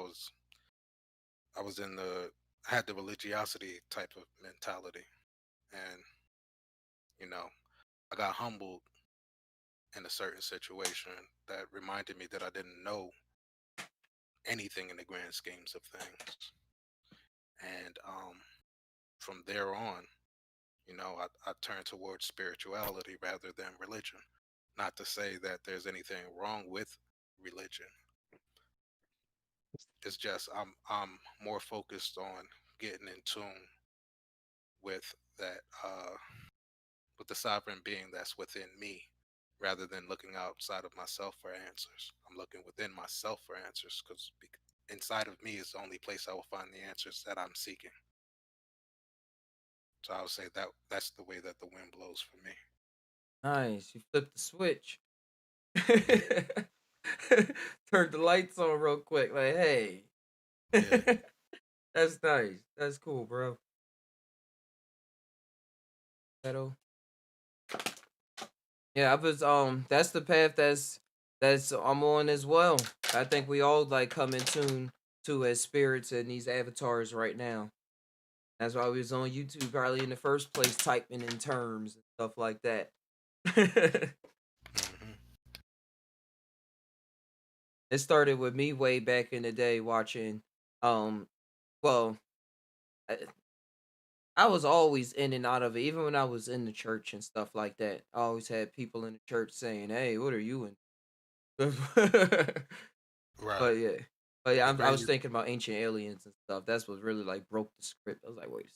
was in the had the religiosity type of mentality, and you know I got humbled in a certain situation that reminded me that I didn't know anything in the grand schemes of things. And from there on, I turned towards spirituality rather than religion. Not to say that there's anything wrong with religion. It's just I'm more focused on getting in tune with that with the sovereign being that's within me rather than looking outside of myself for answers. I'm looking within myself for answers because inside of me is the only place I will find the answers that I'm seeking. So I would say that that's the way that the wind blows for me. Nice. You flipped the switch. Yeah, Turned the lights on real quick. Like, hey. yeah. That's nice. That's cool, bro. Shadow. Yeah, I was that's the path that's I'm on as well. I think we all like come in tune to as spirits and these avatars right now. That's why we was on YouTube probably in the first place typing in terms and stuff like that. Hmm. It started with me way back in the day watching um well I, I was always in and out of it even when I was in the church and stuff like that. I always had people in the church saying, "Hey, what are you in?" Right. But yeah. But yeah, The I was crazy. thinking about ancient aliens and stuff. That's what really like broke the script. I was like, wait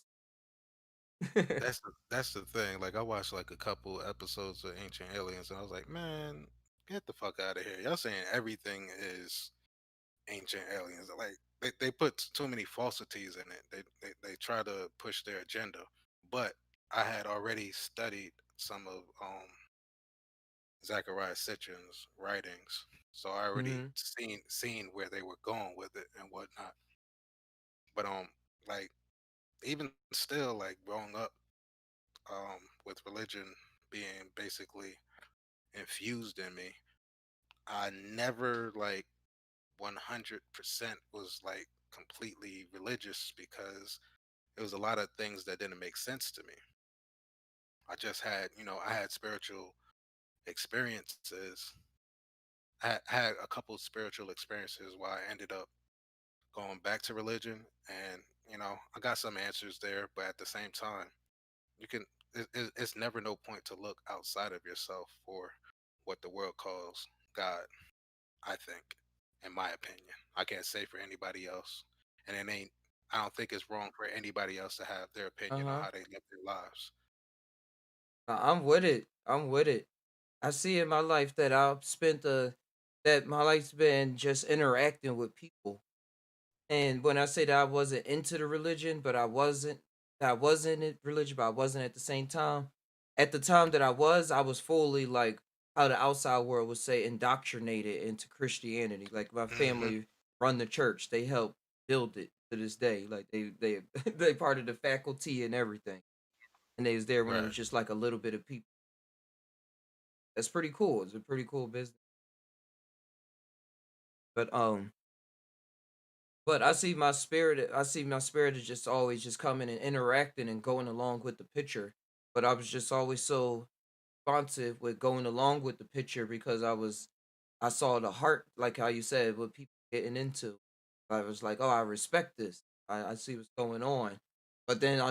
a second. That's the thing. Like I watched like a couple episodes of Ancient Aliens, and I was like, man, get the fuck out of here. Y'all saying everything is Ancient Aliens. Like they put too many falsities in it. They try to push their agenda. But I had already studied some of Zachariah Sitchin's writings, so I already Hmm. seen where they were going with it and whatnot. But like even still, like growing up with religion being basically infused in me, I never like 100% was like completely religious because it was a lot of things that didn't make sense to me. I just had, I had spiritual experiences. I had a couple of spiritual experiences where I ended up going back to religion, and I got some answers there, but at the same time, you can. It's never no point to look outside of yourself for what the world calls God. I think, in my opinion, I can't say for anybody else, and it ain't. I don't think it's wrong for anybody else to have their opinion on Uh-huh. how they live their lives. I'm with it. I'm with it. I see in my life that I've spent that my life's been just interacting with people. And when I say that I wasn't into the religion, but I wasn't in religion, but I wasn't at the same time. At the time that I was fully like how the outside world would say indoctrinated into Christianity. Like my Hmm. family run the church. They help build it to this day. Like they they part of the faculty and everything. And they was there when it Right. was just like a little bit of people. That's pretty cool. It's a pretty cool business. But but I see my spirit is just always just coming and interacting and going along with the picture. But I was just always so responsive with going along with the picture because I saw the heart, like how you said, what people getting into. I was like, oh, I respect this. I see what's going on. But then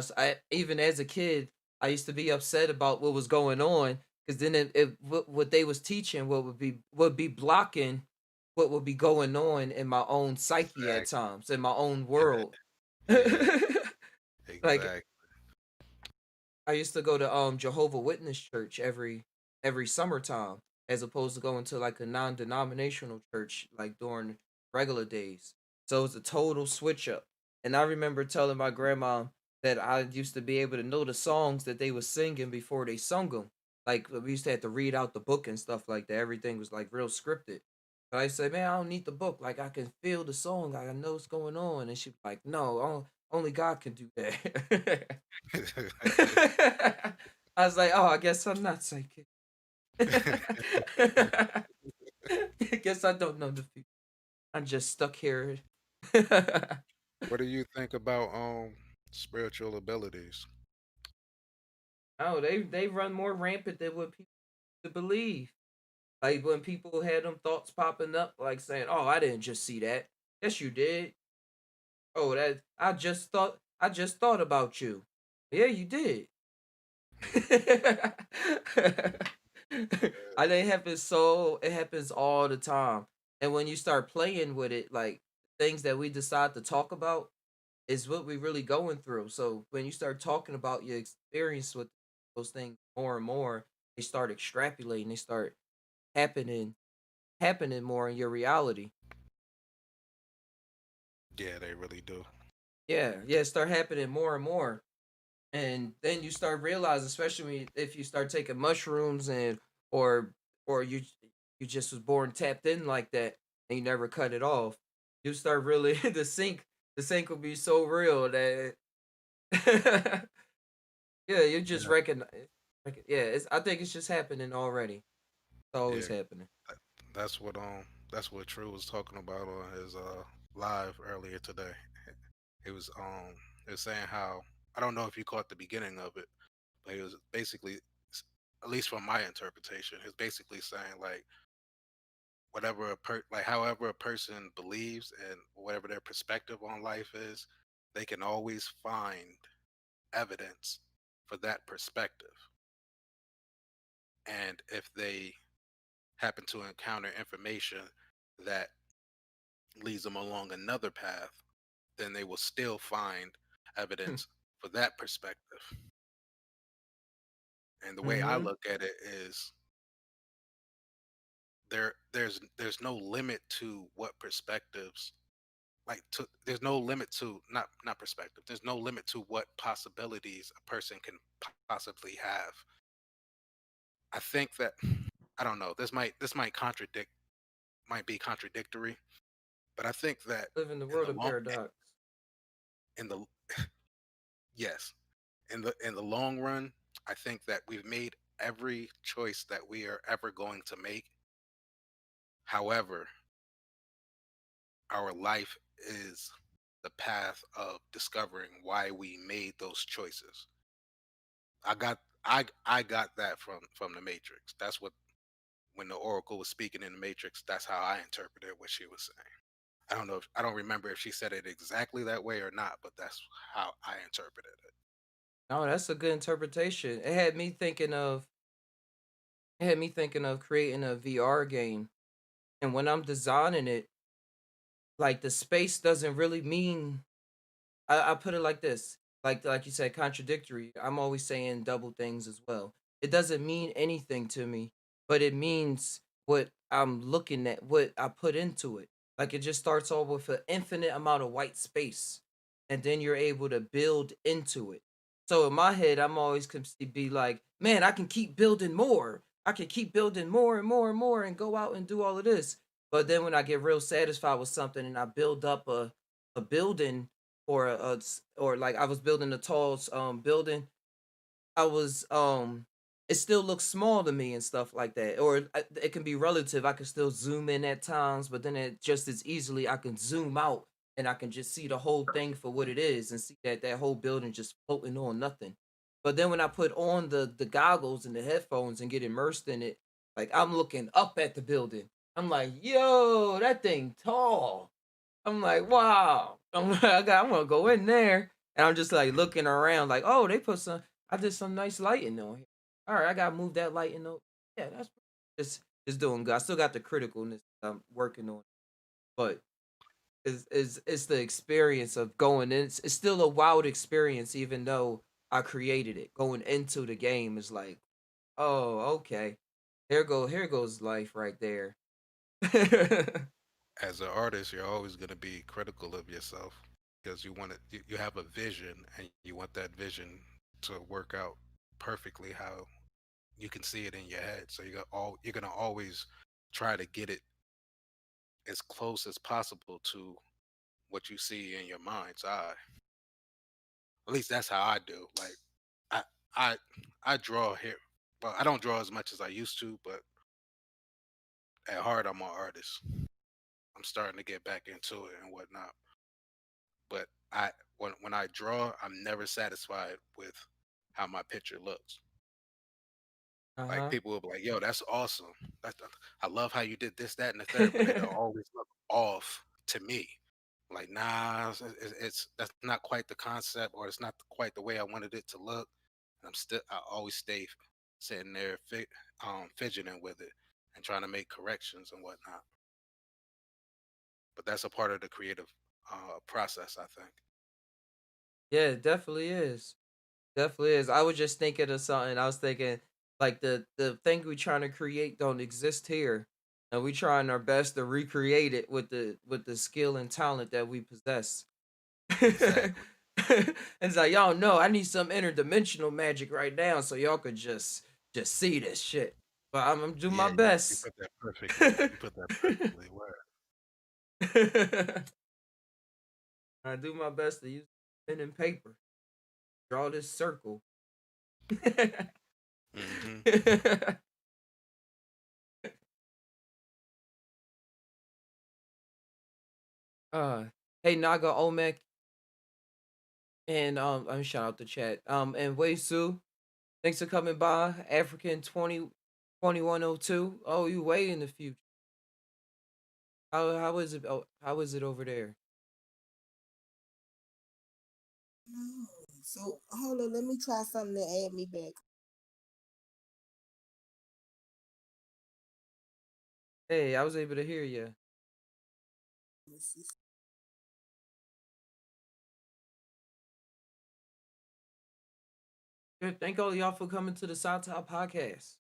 even as a kid, I used to be upset about what was going on because then what they was teaching would be blocking what would be going on in my own psyche at Exactly. times in my own world. Yeah. Like Exactly. I used to go to Jehovah Witness church every summertime as opposed to going to like a non-denominational church like during regular days. So it's a total switch up. And I remember telling my grandma that I used to be able to know the songs that they were singing before they sung them. Like we used to have to read out the book and stuff like that. Everything was like real scripted. But I said, man, I don't need the book. Like I can feel the song. Like I know what's going on. And she's like, no, only God can do that. I was like, oh, I guess I'm not psychic. I guess I don't know the future. I'm just stuck here. What do you think about spiritual abilities? Oh, they run more rampant than what people to believe. Like when people had them thoughts popping up, like saying, "Oh, I didn't just see that. Yes, you did. Oh, that I just thought about you. Yeah, you did." I think it happens all the time. And when you start playing with it, like things that we decide to talk about is what we really going through. So when you start talking about your experience with those things more and more, they start extrapolating, they start happening more in your reality. Yeah, they really do. Yeah, yeah, start happening more and more. And then you start realizing, especially if you start taking mushrooms or or you just was born tapped in like that and you never cut it off, you start really the sync will be so real that yeah, you just Yeah. recognize. Yeah, I think it's just happening already. It's always Yeah. happening. that- that's what True was talking about on his live earlier today. He was saying how, I don't know if you caught the beginning of it, but he was basically, at least from my interpretation, he's basically saying like however a person believes and whatever their perspective on life is, they can always find evidence for that perspective. And if they happen to encounter information that leads them along another path, then they will still find evidence for that perspective. And the way I Mm-hmm. look at it is there's no limit to what perspectives, there's no limit to, not perspective, there's no limit to what possibilities a person can possibly have. I think that, I don't know, might be contradictory, but I think that Live in the in world the of long paradox. in the yes, in the long run, I think that we've made every choice that we are ever going to make However, our life is the path of discovering why we made those choices. I got that from the Matrix. That's what, when the Oracle was speaking in the Matrix, that's how I interpreted what she was saying. I don't remember if she said it exactly that way or not, but that's how I interpreted it. Oh, that's a good interpretation. It had me thinking of creating a VR game. And when I'm designing it, like the space doesn't really mean I put it like this, like you said, contradictory. I'm always saying double things as well. It doesn't mean anything to me, but it means what I'm looking at, what I put into it. Like it just starts off with an infinite amount of white space, and then you're able to build into it. So in my head, I'm always be like, man, I can keep building more. I can keep building more and more and more, and go out and do all of this. But then when I get real satisfied with something, and I build up a building or or like I was building a tall building. I was it still looks small to me and stuff like that. Or it can be relative. I can still zoom in at times, but then it just as easily I can zoom out and I can just see the whole thing for what it is and see that that whole building just floating on nothing. But then when I put on the goggles and the headphones and get immersed in it, like I'm looking up at the building. I'm like, yo, that thing tall. I'm like, wow. I'm gonna go in there, and I'm just like looking around, like, oh, they put some. I did some nice lighting on here. All right, I gotta move that lighting up. Yeah, that's just doing good. I still got the criticalness I'm working on, but it's the experience of going in. It's still a wild experience, even though I created it. Going into the game is like, oh, okay, here goes life right there. As an artist, you're always going to be critical of yourself because you have a vision and you want that vision to work out perfectly how you can see it in your head. So you're going to always try to get it as close as possible to what you see in your mind's eye. At least that's how I do. Like I I I draw here. Well, I don't draw as much as I used to, but at heart I'm an artist. I'm starting to get back into it and whatnot. But when I draw, I'm never satisfied with how my picture looks. Like Uh-huh. people will be like, "Yo, that's awesome. I love how you did this, that, and the third," but it'll always look off to me. Like, nah, it's that's not quite the concept, or it's not quite the way I wanted it to look. And I always stay sitting there, fidgeting with it and trying to make corrections and whatnot. But that's a part of the creative process, I think. Yeah, it definitely is. Definitely is. I was just thinking of something. I was thinking like the thing we trying to create don't exist here. And we trying our best to recreate it with the skill and talent that we possess. And Exactly. it's like, y'all know I need some interdimensional magic right now so y'all could just see this shit. But I'm gonna do my Yeah, you best. put that perfectly. You put that perfectly. Word. I do my best to use pen and paper. Draw this circle. Hmm. uh, hey Naga Omek and let me shout out the chat. And Wei Su, thanks for coming by. African 2102. Oh, you way in the future. How is it? Oh, how is it over there? No. So hold on, let me try something to add me back. Hey, I was able to hear you. Let me see. Good. Thank all of y'all for coming to the South Top Podcast.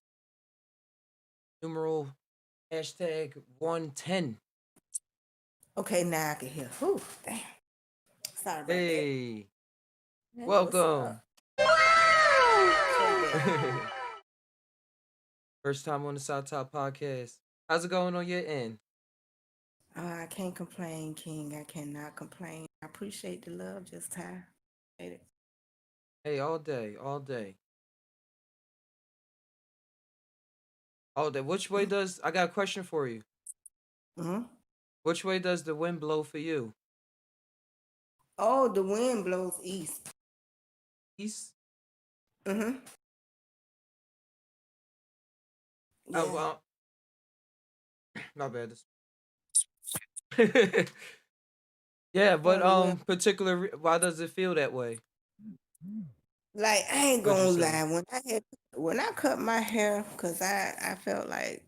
Numeral hashtag 110. Okay, now I can hear. Whew, damn. Sorry about that. Hey, Hey, what's welcome. up? Okay, First time on the South Top Podcast. How's it going on your end? I can't complain, King. I cannot complain. I appreciate the love, just time. Appreciate it. Hey, all day, all day. All day. Which way does I got a question for you? Hmm. Which way does the wind blow for you? Oh, the wind blows east. East? Hmm. Oh, Yeah. well, my bad. Yeah, but Oh, the wind. why does it feel that way? Like I ain't What'd you gonna say? lie, when I cut my hair, cause I felt like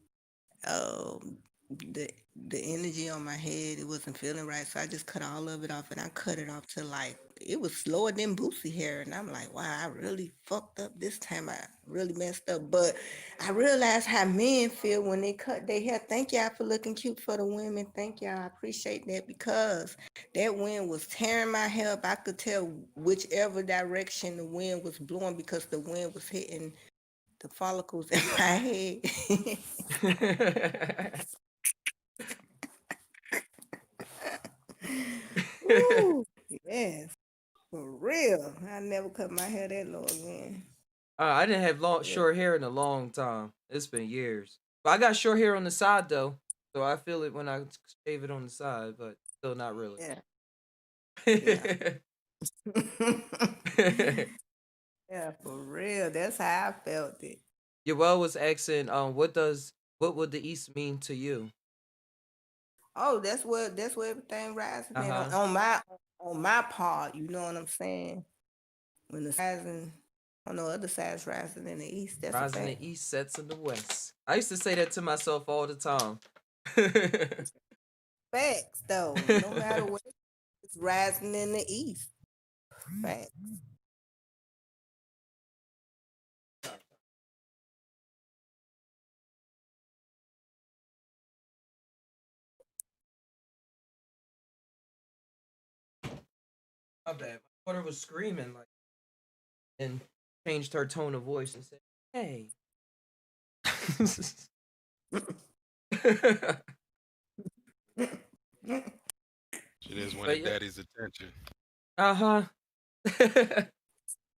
the the energy on my head, it wasn't feeling right, so I just cut all of it off, and I cut it off to like it was slower than Boosie hair, and I'm like, wow, I really fucked up this time. I really messed up, but I realized how men feel when they cut their hair. Thank y'all for looking cute for the women. Thank y'all, I appreciate that because that wind was tearing my hair up. I could tell whichever direction the wind was blowing because the wind was hitting the follicles in my head. Ooh, yes, for real. I never cut my hair that long again. I didn't have Yeah, short hair in a long time. It's been years. But I got short hair on the side though, so I feel it when I shave it on the side, but still not really. yeah, yeah. Yeah, for real. That's how I felt it. Yoel was asking, what would the East mean to you? Oh, that's where everything rising Uh at huh. on my part. You know what I'm saying? When the rising on the other side's rising in the east. That's a Rising in fact. the East, sets in the West. I used to say that to myself all the time. Facts though. No matter what, it's rising in the east. Fact. My bad. My daughter was screaming like and changed her tone of voice and said, "Hey." She just But wanted yeah, daddy's attention. uh huh.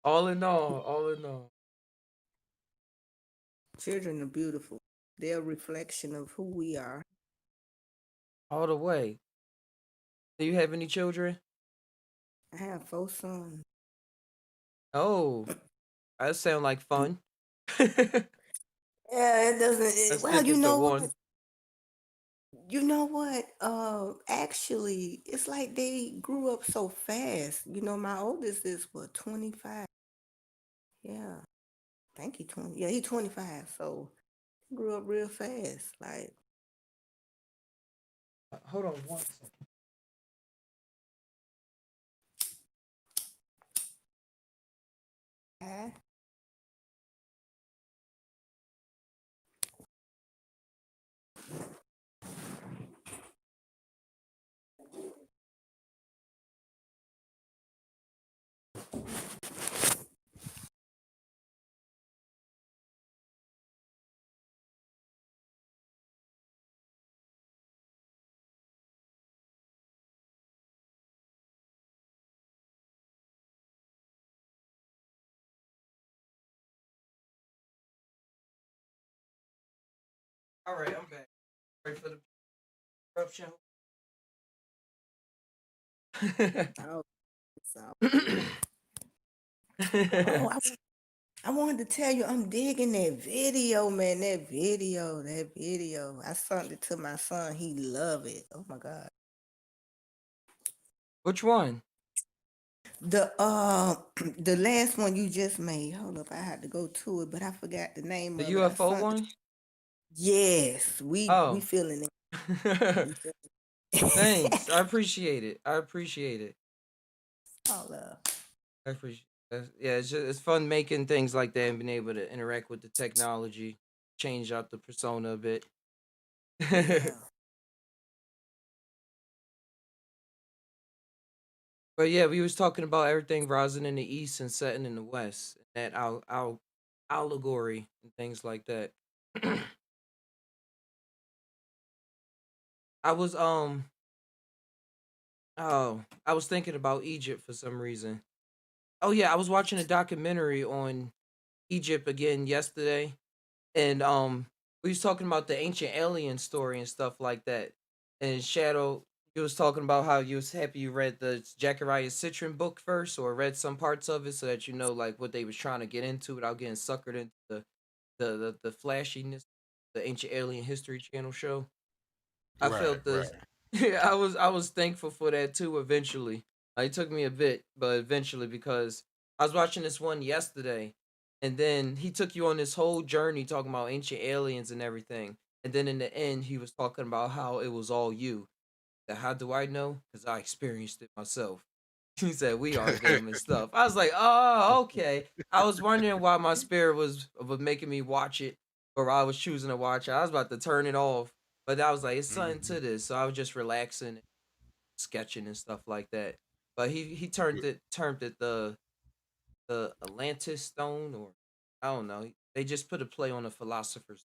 All in all, Children are beautiful. They're a reflection of who we are. all the way. Do you have any children? I have 4 sons. Oh, that sound like fun. That's Yeah, it doesn't. Well, different to one. You know what? Actually, it's like they grew up so fast. You know, my oldest is what, 25? Yeah, I think he 20. Yeah, he 25. So he grew up real fast. Like, Hold on one second. ah, All right, I'm back. Ready for the eruption? oh, so oh, I wanted to tell you, I'm digging that video, man. That video. I sent it to my son. He love it. Oh my God. Which one? The the last one you just made. Hold up, I had to go to it, but I forgot the name The of it. I UFO sent it. one? Yes, we Oh. feeling it. We feeling Thanks. I it. appreciate it. I appreciate it. All love. I appreciate yeah, it's fun making things like that and being able to interact with the technology, change out the persona a bit. Yeah. But yeah, we was talking about everything rising in the east and setting in the west. That allegory and things like that. I was I was thinking about Egypt for some reason. Oh yeah, I was watching a documentary on Egypt again yesterday, and we was talking about the ancient alien story and stuff like that. And Shadow, you was talking about how you was happy you read the Zachariah Citron book first, or read some parts of it, so that you know like what they was trying to get into without getting suckered into the flashiness, the Ancient Alien History Channel show. I Right, felt right. this. Yeah, I was thankful for that too. Eventually, it took me a bit, but eventually because I was watching this one yesterday, and then he took you on this whole journey talking about ancient aliens and everything, and then in the end he was talking about how it was all you. That how do I know? Because I experienced it myself. He said we are them and stuff. I was like, oh, okay. I was wondering why my spirit was making me watch it, or I was choosing to watch it. I was about to turn it off, but I was like, it's something Mhm. to this. So I was just relaxing, sketching and stuff like that. But he turned You it the Atlantis stone, or I don't know. They just put a play on the philosophers.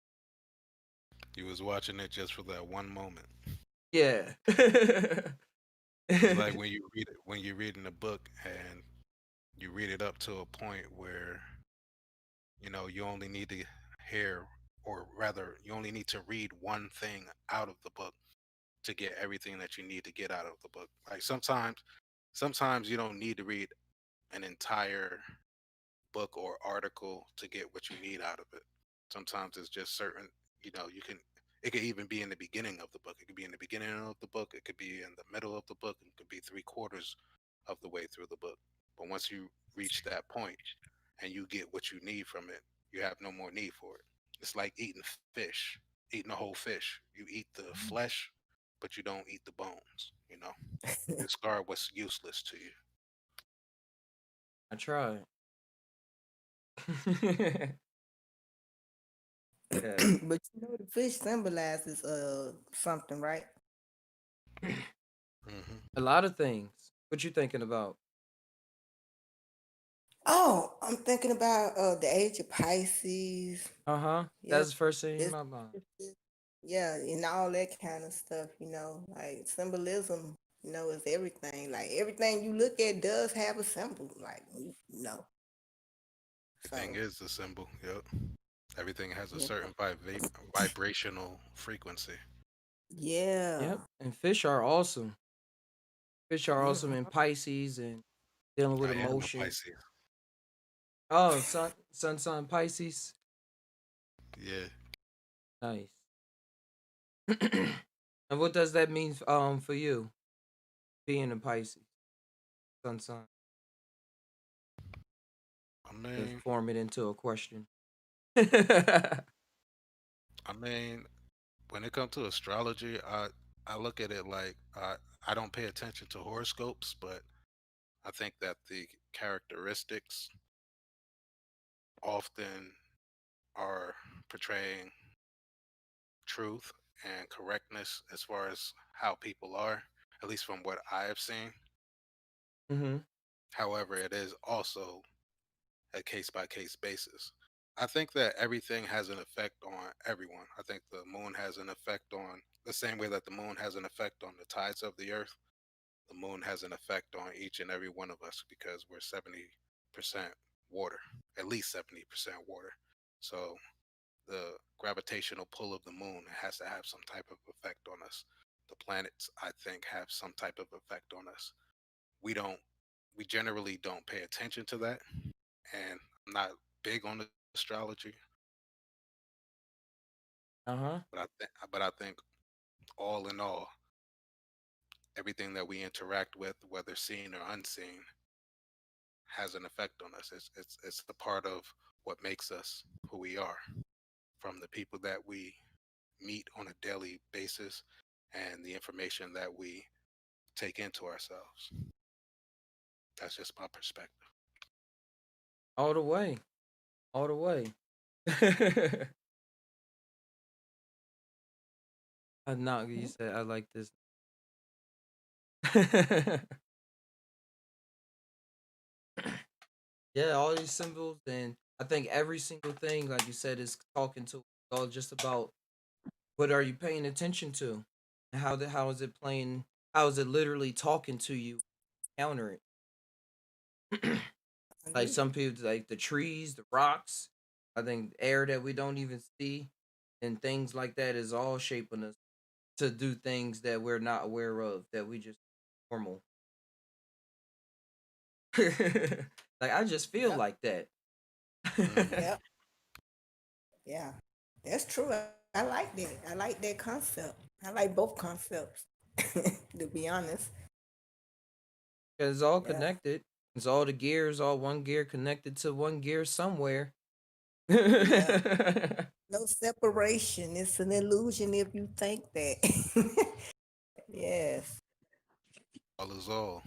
you was watching it just for that one moment. Yeah. It's like when you read it, when you're reading a book and you read it up to a point where you only need to hear, or rather, you only need to read one thing out of the book to get everything that you need to get out of the book. Like sometimes you don't need to read an entire book or article to get what you need out of it. Sometimes it's just certain, you can, it could even be in the beginning of the book. It could be in the beginning of the book. It could be in the middle of the book. It could be three-quarters of the way through the book. But once you reach that point and you get what you need from it, you have no more need for it. It's like eating fish, eating a whole fish. You eat the flesh, but you don't eat the bones. You discard what's useless to you. I tried. Yeah. But the fish symbolizes something, right? Hmm. A lot of things. What you thinking about? Oh, I'm thinking about the age of Pisces. Uh-huh. Yeah, That's the first thing in this, my mind. yeah, and all that kind of stuff. Like symbolism. Is everything. Like everything you look at does have a symbol. Like Everything so is a symbol. Yep. Everything has a yeah, certain vibrational frequency. yeah. Yep. And fish are awesome. Fish are awesome in Mhm. Pisces and dealing with I am a emotion. Pisces. Oh, sun, Pisces. Yeah. Nice. And what does that mean for you being a Pisces? Sun. I To mean, form it into a question. I mean, when it comes to astrology, I look at it like I don't pay attention to horoscopes, but I think that the characteristics often are portraying truth and correctness as far as how people are, at least from what I have seen. Hmm. However, it is also a case by case basis. I think that everything has an effect on everyone. I think the moon has an effect on the same way that the moon has an effect on the tides of the earth. The moon has an effect on each and every one of us because we're 70% water, at least 70% water. So the gravitational pull of the moon has to have some type of effect on us. The planets, I think, have some type of effect on us. We don't, we generally don't pay attention to that, and I'm not big on astrology, Uh-huh. but I think all in all, everything that we interact with, whether seen or unseen, has an effect on us. It's the part of what makes us who we are, from the people that we meet on a daily basis and the information that we take into ourselves. That's just my perspective. All the way. All the way. I know you said I like this. Yeah, all these symbols, and I think every single thing, like you said, is talking to all just about what are you paying attention to, and how is it playing? How is it literally talking to you? Counter it. Like Agree. some people, like the trees, the rocks. I think air that we don't even see, and things like that is all shaping us. to do things that we're not aware of, that we just normal. Like I just feel Yep. like that. Mm. Yep. Yeah. That's true. I like that. I like that concept. I like both concepts. To be honest. It's all Yeah. connected. It's all the gears, all one gear connected to one gear somewhere. Yeah. No separation. It's an illusion if you think that. Yes. All is all.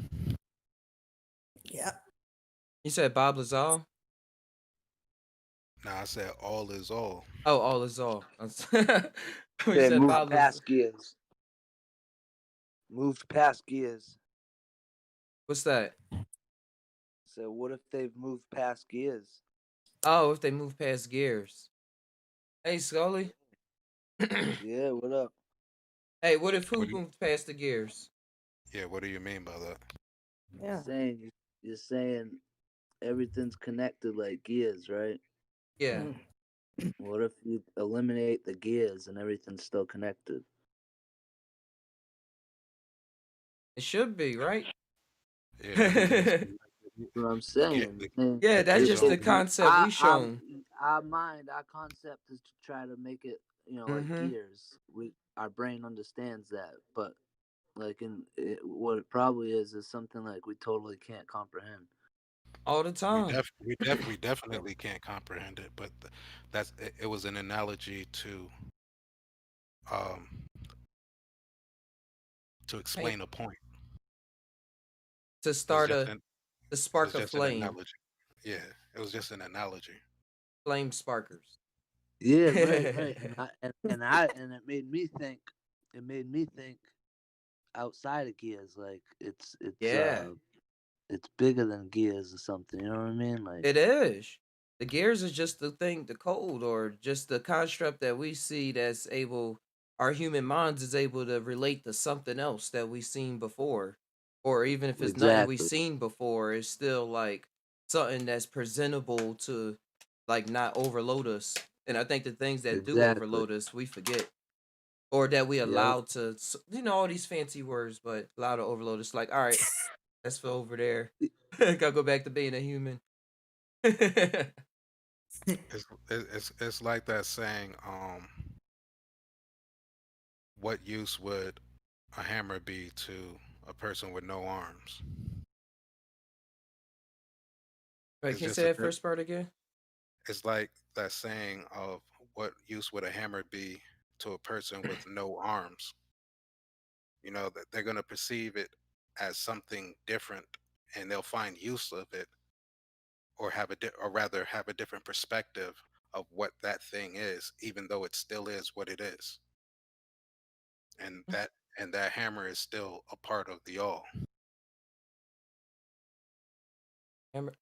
Yep. You said Bob Lazar? Now I said all is all. Oh, all is all. You They said moved Bob Lazar. past gears. Moved past gears. What's that? So what if they've moved past gears? Oh, if they move past gears. Hey, Scully. Yeah, what up? Hey, what if who What do you, moved past the gears? yeah, what do you mean by that? Yeah. You're saying everything's connected like gears, right? Yeah, Mm. What if you eliminate the gears and everything's still connected? it should be, right? Yeah, everything's That's what I'm yeah, saying. Man, Yeah, the that's gears just are the concept we shown. our concept is to try to make it, like Mm-hmm. gears. Our brain understands that, but like what it probably is something like we totally can't comprehend. All the time. we definitely can't comprehend it, but it was an analogy um to Hey, explain a point. to It was start just a an to it was spark a just an flame, analogy. Yeah, it was just an analogy. flame sparkers. Yeah, right. And it made me think. It made me think outside of gears. Like Yeah, it's bigger than gears or something. You know what I mean? Like it is. The gears is just the thing, the code, or just the construct that we see that's able, our human minds is able to relate to something else that we seen before. Or even if it's nothing we exactly, seen before, it's still like something that's presentable to like not overload us. And I think the things that do exactly. overload us, we forget. Or that we Yep. allow to, all these fancy words, but allow to overload us. Like, all right, let's go over there. Gotta go back to being a human. It's like that saying, what use would a hammer be to a person with no arms? Wait, It's can you just say a that first part again? it's like that saying of what use would a hammer be to a person with no arms? You know, that they're going to perceive it as something different, and they'll find use of it, or or rather have a different perspective of what that thing is, even though it still is what it is. And that hammer is still a part of the all. Hammer.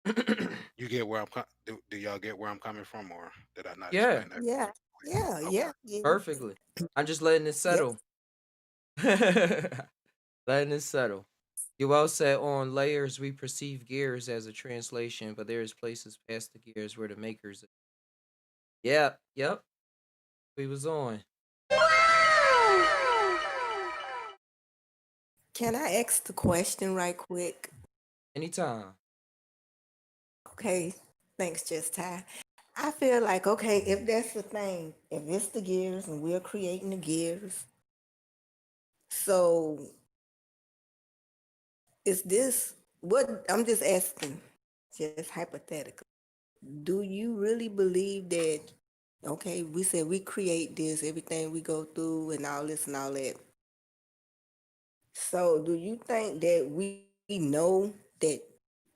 You get where do y'all get where I'm coming from, or did I not Yeah, explain that Yeah. clearly? Yeah. Okay. Yeah. Yeah. perfectly. I'm just letting it Yep. settle. Letting it settle. You all said on layers we perceive gears as a translation, but there is places past the gears where the makers. Yep, yep. We was on. Can I ask the question right quick? Anytime. Okay. Thanks, Just Ty. I feel like, okay, if that's the thing, if it's the gears and we're creating the gears, so is this what I'm just asking, just hypothetically, do you really believe that, okay, we said we create this, everything we go through and all this and all that. So do you think that we know that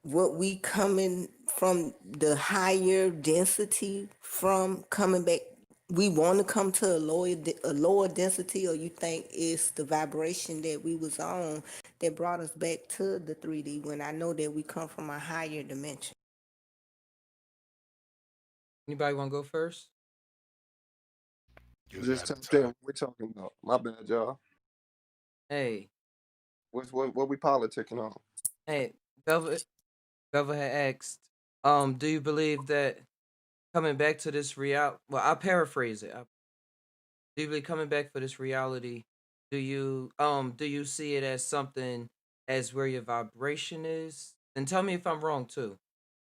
what we coming from the higher density from coming back, we want to come to a lower density, or you think it's the vibration that we was on that brought us back to the 3D when I know that we come from a higher dimension? Anybody want to go first? You Just got tell it, them Ty. what we're talking about. My bad, y'all. Hey, What we politicking on? hey, Velvet. Velvet had asked, do you believe that coming back to this reality? Well, I'll paraphrase it. Do you believe coming back for this reality Do you see it as something as where your vibration is? And tell me if I'm wrong too.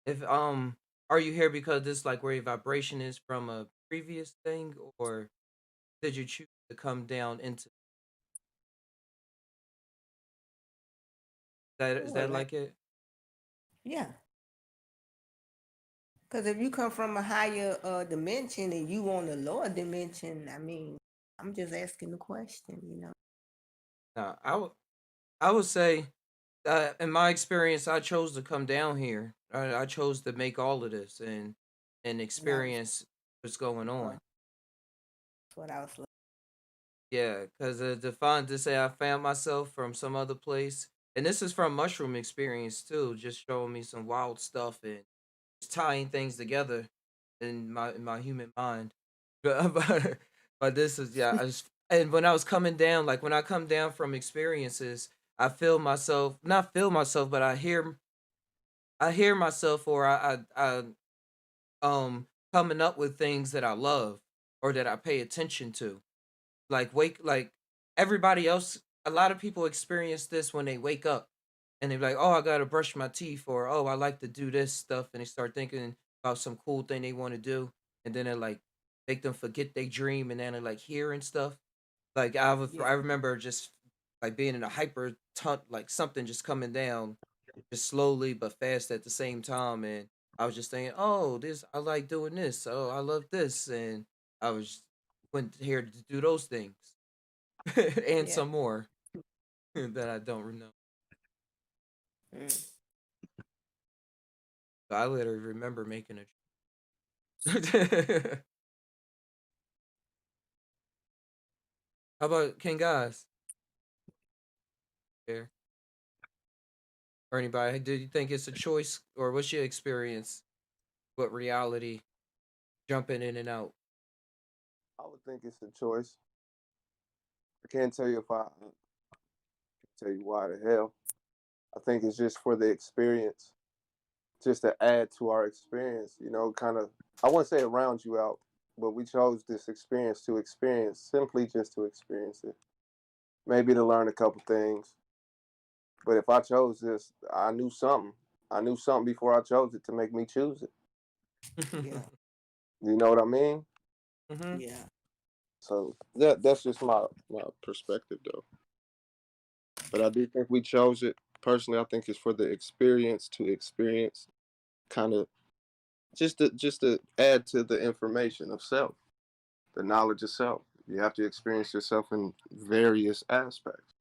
If are you here because this like where your vibration is from a previous thing, or did you choose to come down into that? Is Well, that like it? yeah. Because if you come from a higher dimension and you want a lower dimension, I mean, I'm just asking the question, you know. No, I would say in my experience, I chose to come down here. I chose to make all of this and And that was experience what's going uh, on. what I was Yeah, because to find to say I found myself from some other place, and this is from mushroom experience too, just showing me some wild stuff and just tying things together in my human mind. But this is yeah, I just and when I was coming down, like when I come down from experiences, I feel myself not feel myself, but I hear myself or I coming up with things that I love or that I pay attention to like everybody else, a lot of people experience this when they wake up and they're like, oh, I gotta brush my teeth, or oh, I like to do this stuff, and they start thinking about some cool thing they want to do, and then it like make them forget they dream, and then they're like hearing stuff. Like yeah, I remember just like being in a like something just coming down just slowly but fast at the same time, and I was just thinking, oh, this I like doing this, oh, I love this, and I was went here to do those things. And yeah. some more that I don't remember. Mm. I literally remember making a. How about King Guys? Here or anybody? Do you think it's a choice, or what's your experience? What reality jumping in and out? I would think it's a choice. I can't tell you if I can tell you why the hell. I think it's just for the experience, just to add to our experience, kind of, I wouldn't say it rounds you out, but we chose this experience to experience, simply just to experience it. Maybe to learn a couple things. But if I chose this, I knew something. I knew something before I chose it to make me choose it. Yeah, You know what I mean? Hmm. yeah, So that's just my perspective though. But I do think we chose it. Personally, I think it's for the experience to experience, kind of just to add to the information of self, the knowledge of self. You have to experience yourself in various aspects,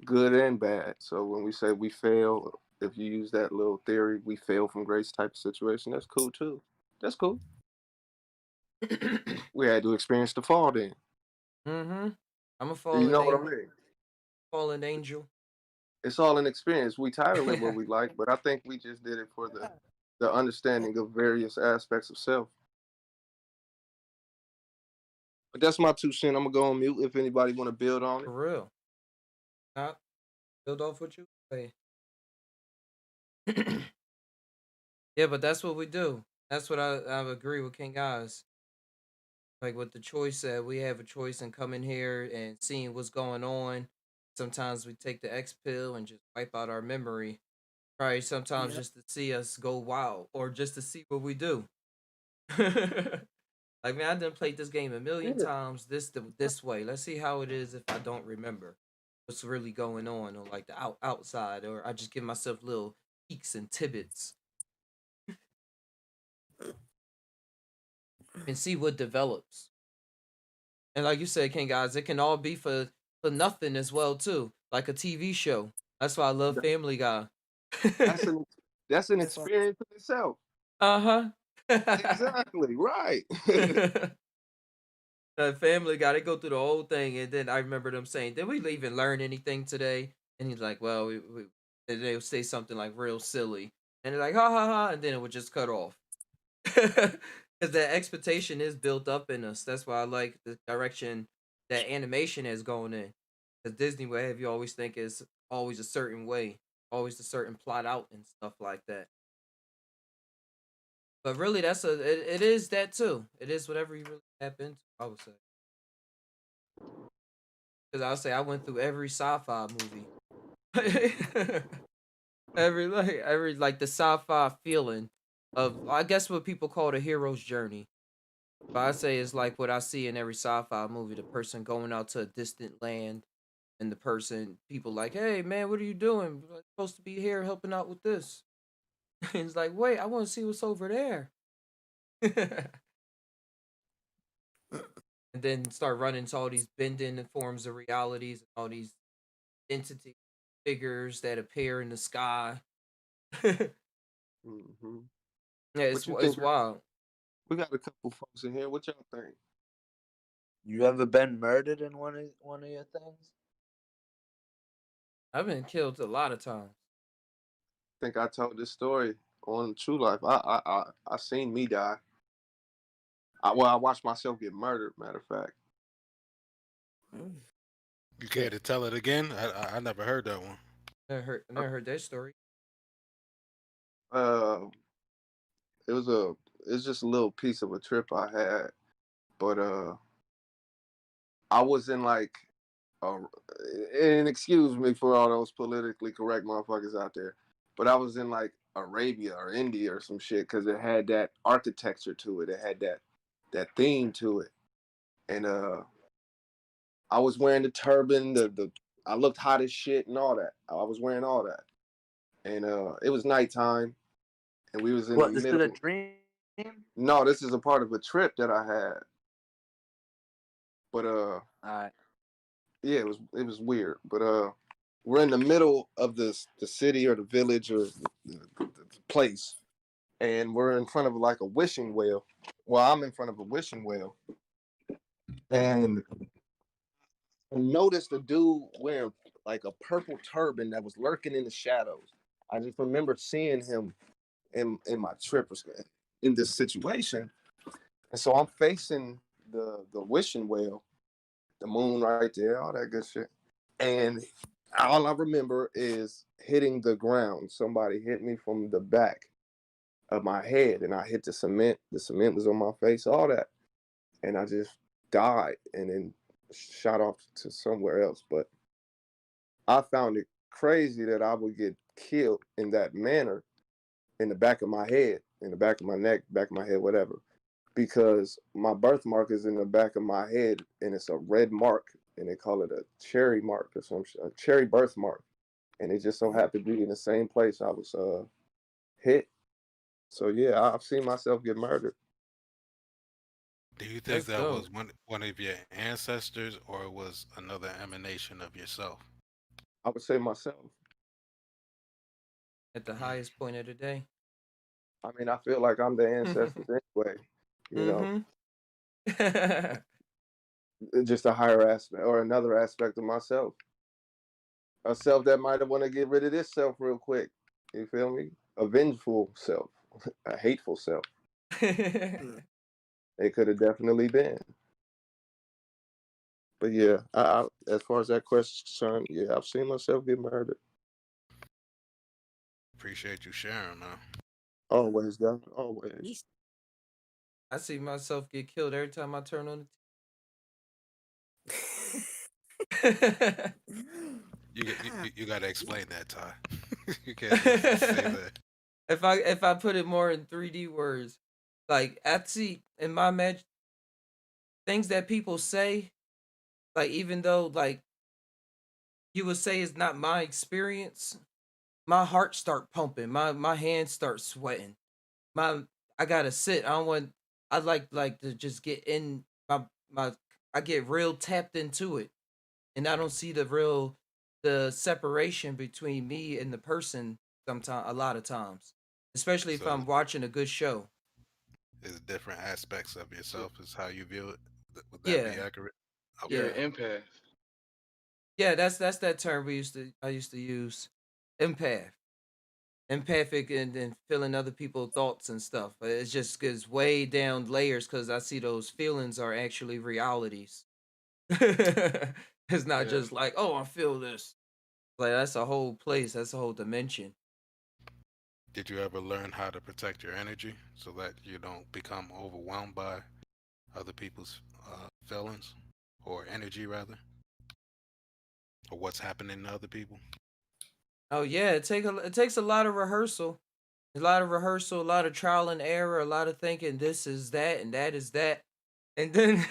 good and bad. So when we say we fail, if you use that little theory, we fail from grace type of situation, that's cool too. That's cool. We had to experience the fall then. Hmm. I'm a You know what I mean? fallen angel. It's all an experience. We title it what we like, but I think we just did it for the yeah. understanding of various aspects of self. But that's my 2 cents. I'm gonna go on mute if anybody want to build on For it. real. Not build off what you say. Yeah, but that's what we do. That's what I agree with King Guys. Like with the choice that we have a choice in coming here and seeing what's going on. Sometimes we take the X pill and just wipe out our memory. Right? Sometimes Yeah. just to see us go wild or just to see what we do. Like man, I done played this game a million Yeah. times this way. Let's see how it is if I don't remember what's really going on like the outside, or I just give myself little peeks and tidbits and see what develops. And like you said, King Guys, it can all be for nothing as well too, like a TV show. That's why I love Family Guy. That's an that's an That's what. experience in itself. Uh huh. Exactly. Right. That Family Guy, they go through the whole thing, and then I remember them saying, "Did we even learn anything today?" And he's like, "Well, we and they'll say something like real silly, and they're like, ha ha ha, and then it would just cut off because that expectation is built up in us. That's why I like the direction that animation is going in. Because Disney will have you always think is always a certain way, always a certain plot out and stuff like that. But really, it is that too. It is whatever you really tap into. I would say. Because I'll say I went through every sci-fi movie. every like the sci-fi feeling of, I guess, what people call the hero's journey. But I say it's like what I see in every sci-fi movie: the person going out to a distant land, and the person, people like, "Hey man, what are you doing? I'm supposed to be here helping out with this." And it's like, "Wait, I want to see what's over there." And then start running to all these bending forms of realities, and all these entity figures that appear in the sky. Yeah, Hmm. it's What you it's think? wild. We got a couple folks in here. What y'all think? You ever been murdered in one of your things? I've been killed a lot of times. I think I told this story on True Life. I seen me die. I watched myself get murdered. Matter of fact, You care to tell it again? I never heard that one. Never heard that story. uh, it was a it's just a little piece of a trip I had, but I was in like, uh, and excuse me for all those politically correct motherfuckers out there, but I was in like Arabia or India or some shit because it had that architecture to it. It had that theme to it, and I was wearing the turban. The I looked hot as shit and all that. I was wearing all that, and it was nighttime, and we was in the What? This is a middle. dream? No, this is a part of a trip that I had, but Alright. yeah, it was weird, but we're in the middle of the city or the village or the place, and we're in front of like a wishing well. Well, I'm in front of a wishing well, and I noticed a dude wearing like a purple turban that was lurking in the shadows. I just remember seeing him in my trip in this situation, and so I'm facing the wishing well, the moon right there, all that good shit. And all I remember is hitting the ground. Somebody hit me from the back of my head, and I hit the cement. The cement was on my face, all that, and I just died, and then shot off to somewhere else. But I found it crazy that I would get killed in that manner, in the back of my head, in the back of my neck, back of my head, whatever, because my birthmark is in the back of my head, and it's a red mark, and they call it a cherry mark or some a cherry birthmark, and it just so happened to be in the same place I was hit. So yeah, I've seen myself get murdered. Do you think That's that dope. was one of your ancestors, or it was another emanation of yourself? I would say myself. At the Mm. highest point of the day. I mean, I feel like I'm the ancestors anyway. You know, Mm-hmm. just a higher aspect or another aspect of myself, a self that might have want to get rid of this self real quick. You feel me? A vengeful self, a hateful self. It could have definitely been. But yeah, as far as that question, yeah, I've seen myself get murdered. Appreciate you sharing, man. Always, God, always. I see myself get killed every time I turn on the You got to explain that, Ty. You can't just say TV. that. If I put it more in 3D words, like I see in my things that people say, like even though like you would say it's not my experience, my heart start pumping, my hands start sweating. My I gotta sit. I don't want. I like to just get in my. I get real tapped into it, and I don't see the separation between me and the person. Sometimes, a lot of times, especially if So I'm watching a good show. it's different aspects of yourself is how you view it. Would that be Yeah, accurate? You're Okay. yeah, an empath. yeah. That's that term I used to use, empath, empathic, and feeling other people's thoughts and stuff. But it just goes way down layers because I see those feelings are actually realities. It's not Yeah. just like, oh, I feel this. Like that's a whole place. That's a whole dimension. Did you ever learn how to protect your energy so that you don't become overwhelmed by other people's feelings or energy, rather? or what's happening to other people. Oh yeah, it takes a lot of rehearsal. A lot of rehearsal, a lot of trial and error, a lot of thinking this is that and that is that. And then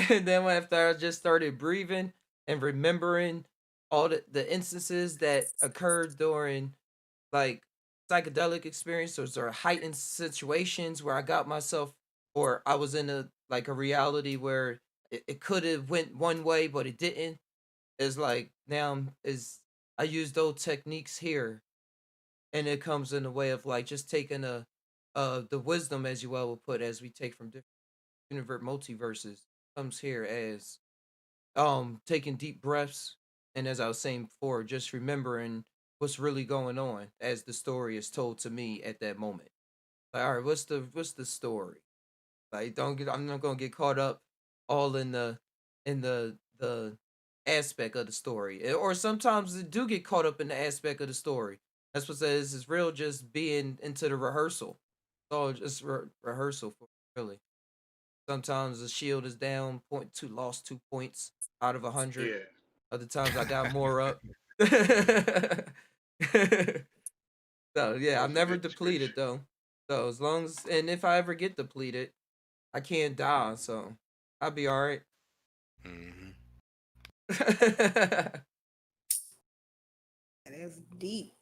and then after I just started breathing and remembering all the instances that occurred during like psychedelic experiences or heightened situations where I got myself or I was in a like a reality where it could have went one way but it didn't. Is like now is I use those techniques here and it comes in the way of like just taking a the wisdom as you well will put as we take from different universe multiverses comes here as taking deep breaths and as I was saying before just remembering what's really going on as the story is told to me at that moment. Like, all right, what's the story? Like, don't get. I'm not gonna get caught up all in the aspect of the story, or sometimes it do get caught up in the aspect of the story. That's what says it's real. Just being into the rehearsal. It's all just rehearsal for really. Sometimes the shield is down, point two, lost 2 points out of 100. Yeah. Other times I got more up. So That yeah, I'm was a never good depleted description. though. So as long as and if I ever get depleted, I can't die, so I'll be all right. Hmm. That's deep.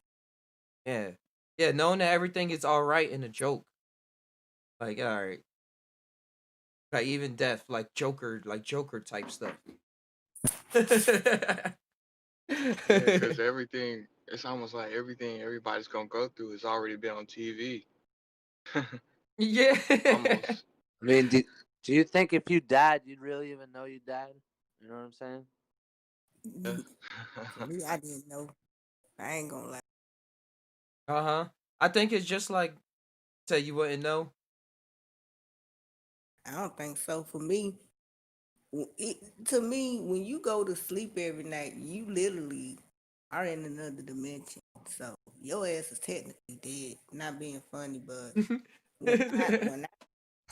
Yeah, yeah. Knowing that everything is all right in a joke, like all right, like even death, like Joker type stuff. Yeah, because everything, it's almost like everything everybody's gonna go through has already been on TV. Yeah. Almost. I mean, do you think if you died, you'd really even know you died? You know what I'm saying? Yeah. For me, I didn't know. I ain't gonna lie. Uh-huh. I think it's just like say you wouldn't know. I don't think so. For me, to me, when you go to sleep every night, you literally are in another dimension. So your ass is technically dead. Not being funny, but when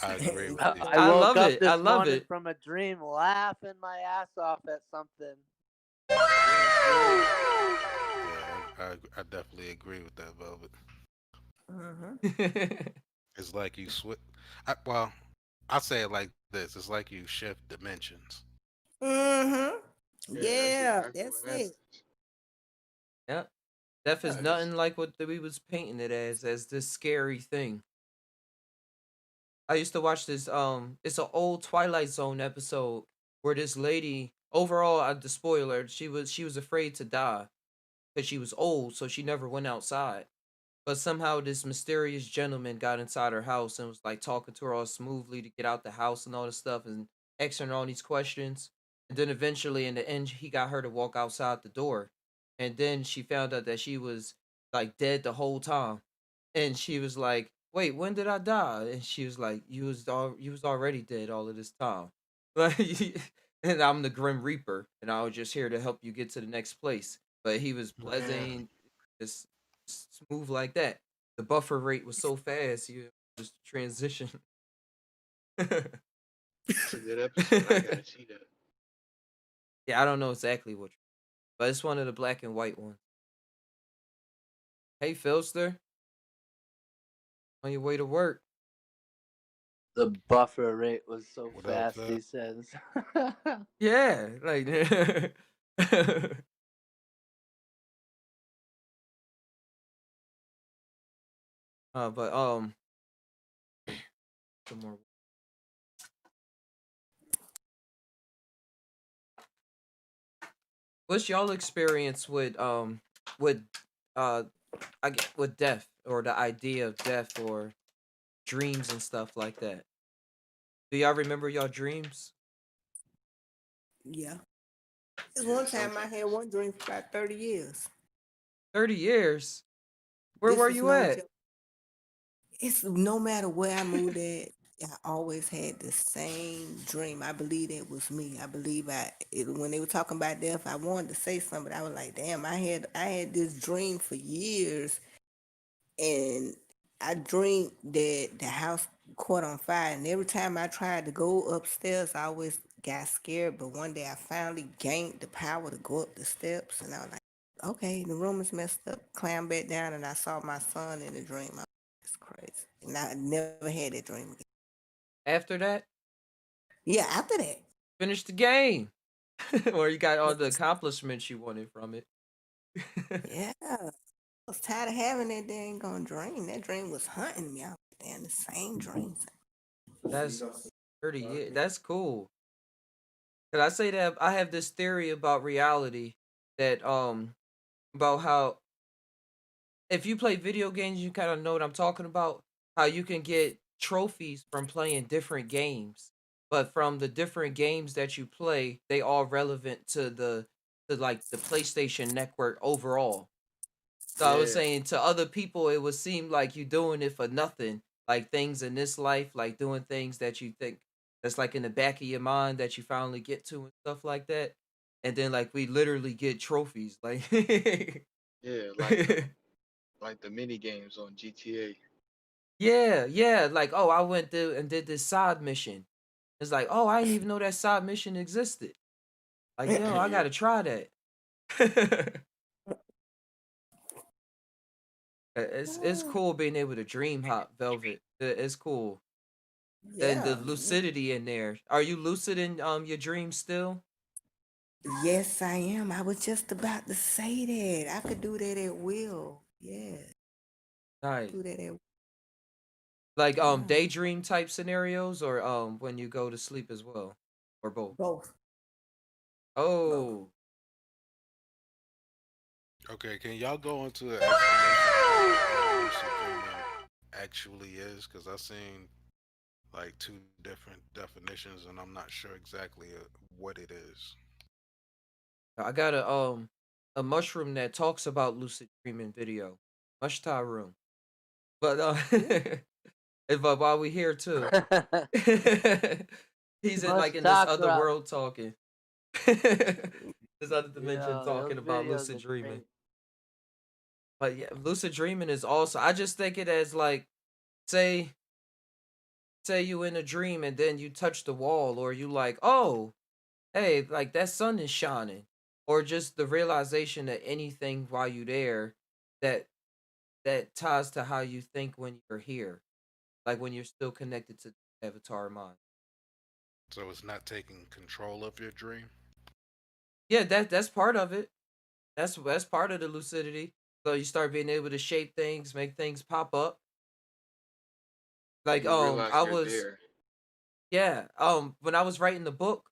I agree I with you. I I woke love up it. I this love morning it. from a dream laughing my ass off at something. It was Yeah, I definitely agree with that, Velvet. uh-huh. It's like you switch. Well, I say it like this: it's like you shift dimensions. Mm-hmm. Yeah, that's Yeah, exactly that's what it. happens. Yeah. Death is Yeah, it's, nothing like what we was painting it as this scary thing. I used to watch this it's an old Twilight Zone episode where this lady overall the spoiler she was afraid to die because she was old so she never went outside. But somehow this mysterious gentleman got inside her house and was like talking to her all smoothly to get out the house and all this stuff and asking her all these questions. And then eventually in the end he got her to walk outside the door. And then she found out that she was like dead the whole time. And she was like, "Wait, when did I die?" And she was like, you was already dead all of this time." Like and I'm the Grim Reaper and I was just here to help you get to the next place. But he was man, pleasant, just smooth like that. The buffer rate was so fast, you just transition. that's a good episode. I gotta see that. Yeah, I don't know exactly which, but it's one of the black and white ones. Hey, Philster, on your way to work. the buffer rate was so What up, fast. Phil? He says. Yeah, like, but some more. What's y'all experience with uh with death or the idea of death or dreams and stuff like that? Do y'all remember y'all dreams? Yeah. There's Yeah, one time I had sometimes. one dream for about 30 years. 30 years. Where This were is you no at? joke. It's no matter where I moved at, I always had the same dream. I believe it was me. I believe when they were talking about death, I wanted to say something, but I was like, damn, I had this dream for years, and I dreamed that the house caught on fire, and every time I tried to go upstairs, I always got scared, but one day I finally gained the power to go up the steps, and I was like, okay, the room is messed up. Climb back down, and I saw my son in a dream. It's crazy, and I never had that dream again. After that, Yeah, after that, finish the game. Or you got all the accomplishments you wanted from it. yeah, I was tired of having that dang gone dream. That dream was hunting me. I was damn the same dreams. That's 30 years. That's cool. Cause I say that I have this theory about reality that about how if you play video games, you kind of know what I'm talking about. How you can get trophies from playing different games, but from the different games that you play, they all relevant to the like the PlayStation network overall. So I was Yeah, saying to other people, it would seem like you doing it for nothing. Like things in this life, like doing things that you think that's like in the back of your mind that you finally get to and stuff like that. And then like we literally get trophies. Like yeah, like the mini games on GTA. yeah, yeah. Like, oh, I went through and did this side mission. It's like, oh, I didn't even know that side mission existed. Like, yo, I Yeah, gotta try that. It's cool being able to dream hop, Velvet. It's cool. And the Yeah, lucidity in there. Are you lucid in your dreams still? yes, I am. I was just about to say that. I could do that at will. Yeah, Nice. do that at Like yeah. daydream type scenarios or when you go to sleep as well? Or both? Both, both. Oh, Okay, can y'all go into an explanation of what lucid dreaming actually is? Because I've seen like two different definitions, and I'm not sure exactly what it is. I got a mushroom that talks about lucid dreaming video. Mush room. But Yeah. if while we here too, he's in like Much in this talk, other Rob. world talking, this other dimension Yo, talking those about videos lucid are dreaming. crazy. But yeah, lucid dreaming is also. I just think it as like say say you in a dream and then you touch the wall or you like oh hey like that sun is shining or just the realization that anything while you there that that ties to how you think when you're here like when you're still connected to the avatar mind. So it's not taking control of your dream. Yeah, that's part of it. That's part of the lucidity. So you start being able to shape things, make things pop up. Like you realize I you're was there. yeah, when I was writing the book,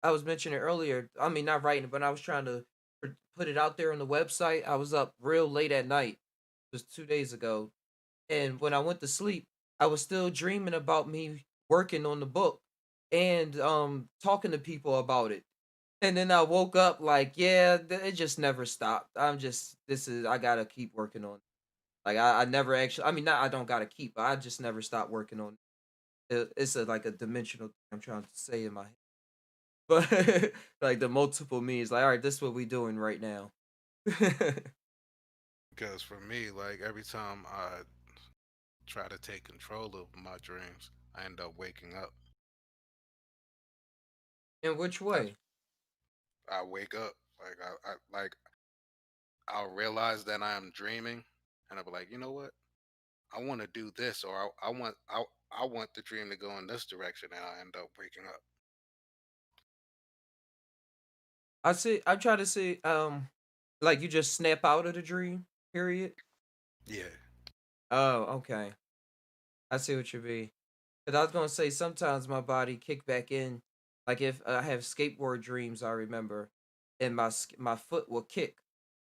I was mentioning earlier, I mean not writing it, but I was trying to put it out there on the website. I was up real late at night, just 2 days ago. And when I went to sleep, I was still dreaming about me working on the book and talking to people about it. And then I woke up like, yeah, it just never stopped. I'm just this is I gotta keep working on it. Like I never actually I mean not I don't gotta keep, but I just never stopped working on it. It's a like a dimensional thing I'm trying to say in my head. But like the multiple means, like, all right, this is what we doing right now. Because for me, like every time I try to take control of my dreams, I end up waking up. In which That's way? I wake up like I'll realize that I am dreaming, and I'll be like, you know what? I want to do this, or I want the dream to go in this direction, and I end up waking up. I see. I try to see. Like you just snap out of the dream. Period. Yeah, Oh, okay. I see what you mean. Cause I was gonna say sometimes my body kick back in. Like if I have skateboard dreams, I remember, and my foot will kick.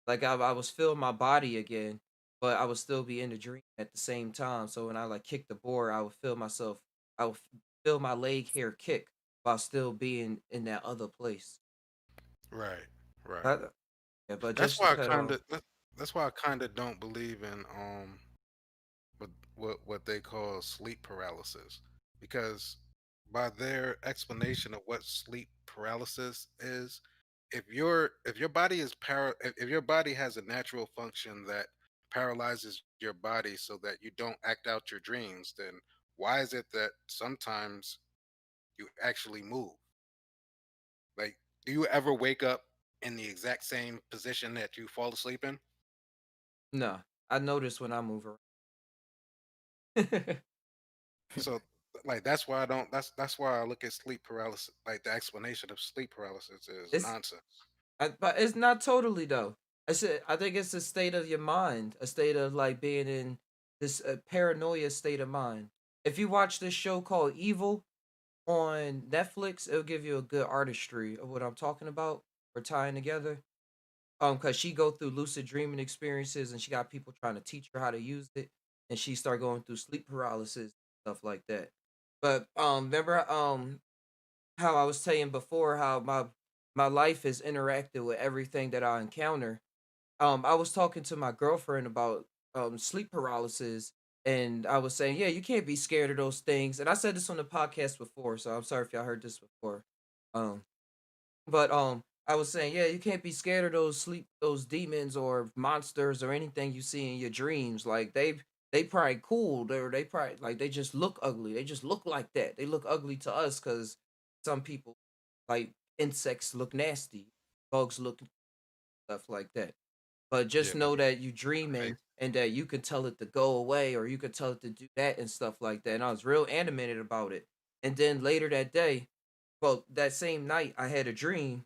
Like I was feeling my body again, but I would still be in the dream at the same time. So when I like kick the board, I would feel myself. I would feel my leg hair kick while still being in that other place. right, right. That, yeah, but That's just to why I cut kind off. of that's why I kind of don't believe in what they call sleep paralysis, because by their explanation of what sleep paralysis is, if your body is if your body has a natural function that paralyzes your body so that you don't act out your dreams, then why is it that sometimes you actually move? Like, do you ever wake up in the exact same position that you fall asleep in? No, I notice when I move around. So, like, that's why I don't. That's why I look at sleep paralysis. Like, the explanation of sleep paralysis is it's nonsense. but it's not totally though. I think it's a state of your mind, a state of like being in this paranoia state of mind. If you watch this show called Evil on Netflix, it'll give you a good artistry of what I'm talking about. We're tying together. Cause she go through lucid dreaming experiences and she got people trying to teach her how to use it, and she start going through sleep paralysis, stuff like that. But remember how I was saying before how my life is interacted with everything that I encounter. I was talking to my girlfriend about sleep paralysis, and I was saying, yeah, you can't be scared of those things. And I said this on the podcast before, so I'm sorry if y'all heard this before. Um, but I was saying, yeah, you can't be scared of those demons or monsters or anything you see in your dreams. Like they probably cool. They probably like they just look ugly. They just look like that. They look ugly to us because some people like insects look nasty, bugs look stuff like that. But Yeah, just but know that you right. dreaming and that you can tell it to go away or you can tell it to do that and stuff like that. And I was real animated about it. And then later that day, well, that same night, I had a dream,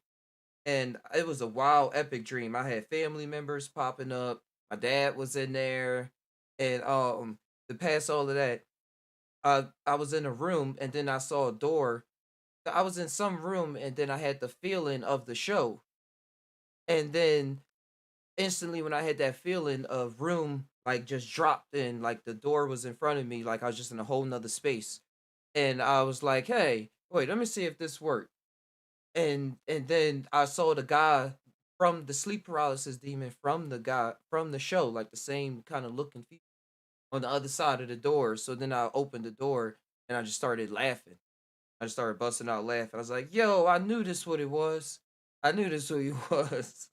and it was a wild, epic dream. I had family members popping up. My dad was in there, and to pass all of that, I was in a room, and then I saw a door. I was in some room, and then I had the feeling of the show, and then instantly when I had that feeling of room, like just dropped in, like the door was in front of me, like I was just in a whole nother space, and I was like, "Hey, wait, let me see if this worked." And then I saw the guy from the sleep paralysis demon from the guy from the show, like the same kind of look and feel on the other side of the door. So then I opened the door and I just started laughing. I just started busting out laughing. I was like, "Yo, I knew this what it was. I knew this what he was."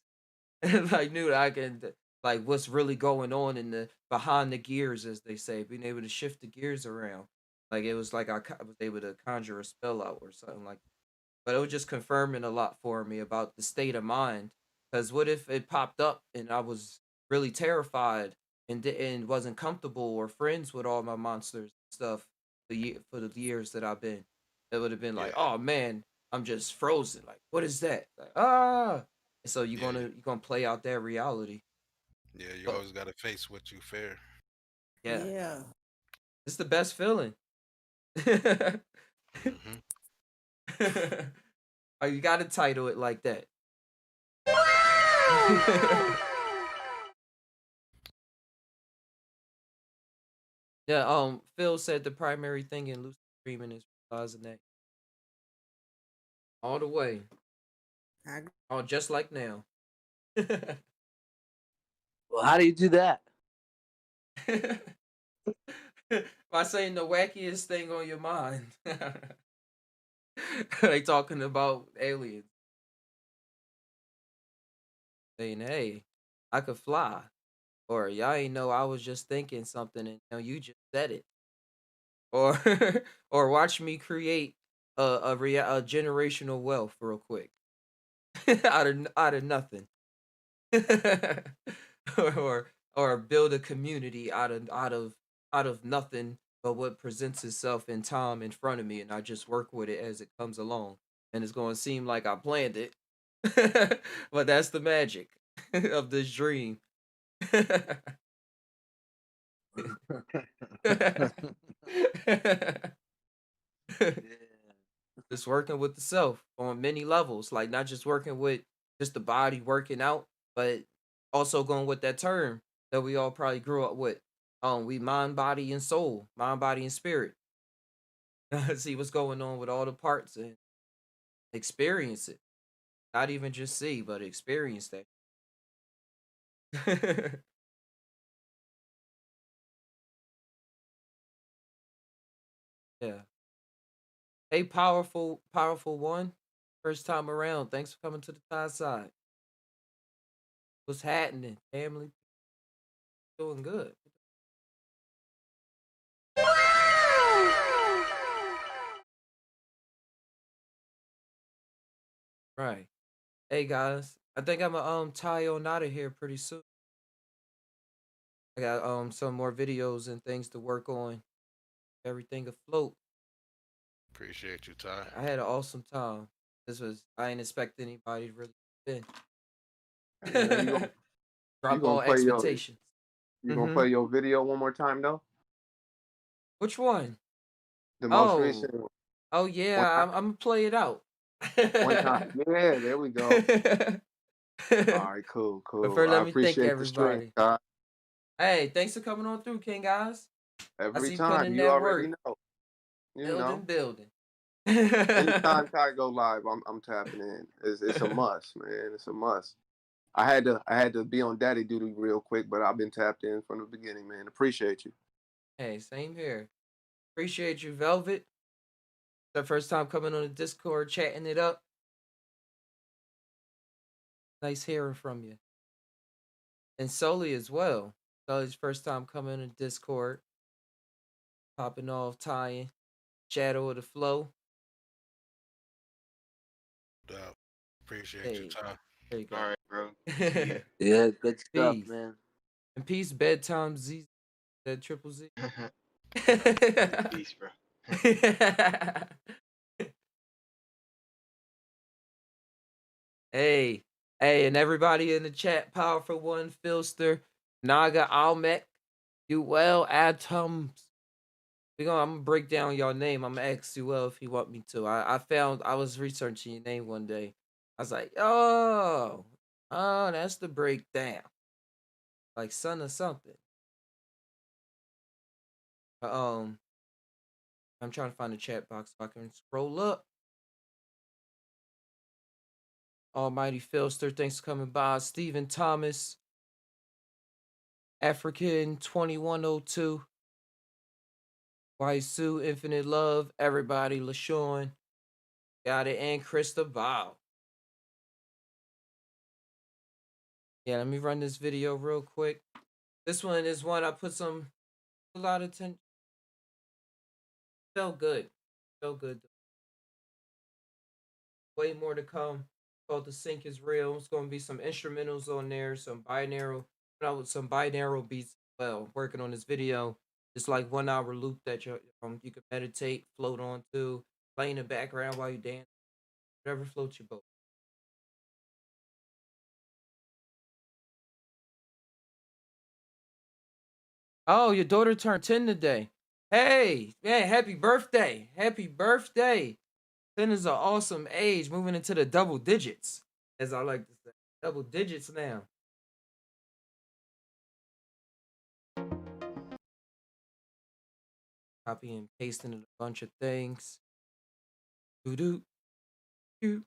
And I knew that I can like what's really going on in the behind the gears, as they say, being able to shift the gears around. Like it was like I was able to conjure a spell out or something like, but it was just confirming a lot for me about the state of mind. Because what if it popped up and I was really terrified and wasn't comfortable or friends with all my monsters and stuff for the years that I've been? It would have been Yeah, like, oh man, I'm just frozen. Like, what is that? Like, ah. And so yeah, you're gonna play out that reality. yeah. You But always got to face what you fear. yeah, Yeah. it's the best feeling. Hmm. Oh, you gotta title it like that. Yeah, Phil said the primary thing in lucid dreaming is realizing that all the way, I all just like now. Well, how do you do that? By saying the wackiest thing on your mind. They talking about aliens. Saying, hey, I could fly. Or y'all ain't know I was just thinking something and you just said it. Or or watch me create a generational wealth real quick. Out of nothing. Or build a community out of nothing but what presents itself in time in front of me, and I just work with it as it comes along, and it's going to seem like I planned it. But that's the magic of this dream. Yeah. Just working with the self on many levels, like not just working with just the body working out, but also going with that term that we all probably grew up with. We mind, body, and soul, mind, body, and spirit. See what's going on with all the parts and experience it. Not even just see, but experience that. Yeah. Hey, powerful, powerful one. First time around. Thanks for coming to the Thai side. What's happening, family? Doing good. Right. Hey guys, I think I'm gonna tie on out of here pretty soon. I got some more videos and things to work on. Everything afloat. Appreciate you, Ty. I had an awesome time. I ain't expect anybody to really been. Hey man, you Drop gonna all play your expectations. you gonna play your video one more time though? Which one? The most Oh, recent one. oh One yeah, time. I'm gonna play it out. One time. Yeah, there we go. All right, cool, But cool. first, I let me thank appreciate the stream, everybody. Ty. Hey, thanks for coming on through, King guys. I Every see you putting time. in You that already work. know. You Building, know. building. Anytime Ty go live, I'm tapping in. It's a must, man. It's a must. I had to be on daddy duty real quick, but I've been tapped in from the beginning, man. Appreciate you. Hey, same here. Appreciate you, Velvet. The first time coming on the Discord, chatting it up. Nice hearing from you. And Soli as well. Soli's first time coming on the Discord. Popping off, tying. Shadow of the Flow. Appreciate you, Hey, Ty. there you go. All right, bro. See ya. Yeah, good stuff, Peace. man. And peace, bedtime Z. That triple Z. Peace, bro. Hey, and everybody in the chat, Powerful One, Filster, Naga, Almec, you well, Atoms. I'm gonna break down your name. I'm gonna ask you if you want me to. I was researching your name one day. I was like, oh, that's the breakdown. Like son or something. I'm trying to find the chat box so I can scroll up. Almighty Filster, thanks for coming by. Stephen Thomas, African 2102, White Sue, Infinite Love, everybody, LaShawn, got it, and Cristobal. Yeah, let me run this video real quick. This one is one I put a lot of attention. Felt good. Felt good. Way more to come. Called The Sync is Real. It's going to be some instrumentals on there, some binaural beats as well. Working on this video. It's like 1 hour loop that you can meditate, float on to, play in the background while you dance. Whatever floats your boat. Oh, your daughter turned 10 today. Hey, man, happy birthday. Happy birthday. 10 is an awesome age, moving into the double digits, as I like to say. Double digits now. Copy and pasting a bunch of things. Do do.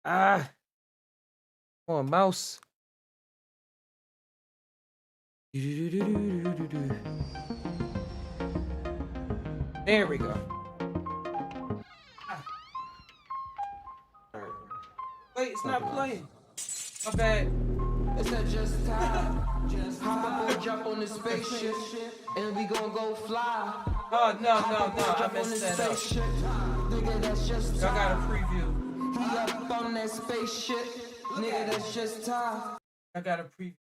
Ah, come on, mouse. There we go. Wait, it's not playing. My bad. Is that just time? Just hop up or jump on the spaceship, and we gon' go fly. Oh no, I messed that up. Nigga, that's just time. Y'all got a preview. He up on that spaceship, nigga, that's just time. I got a preview.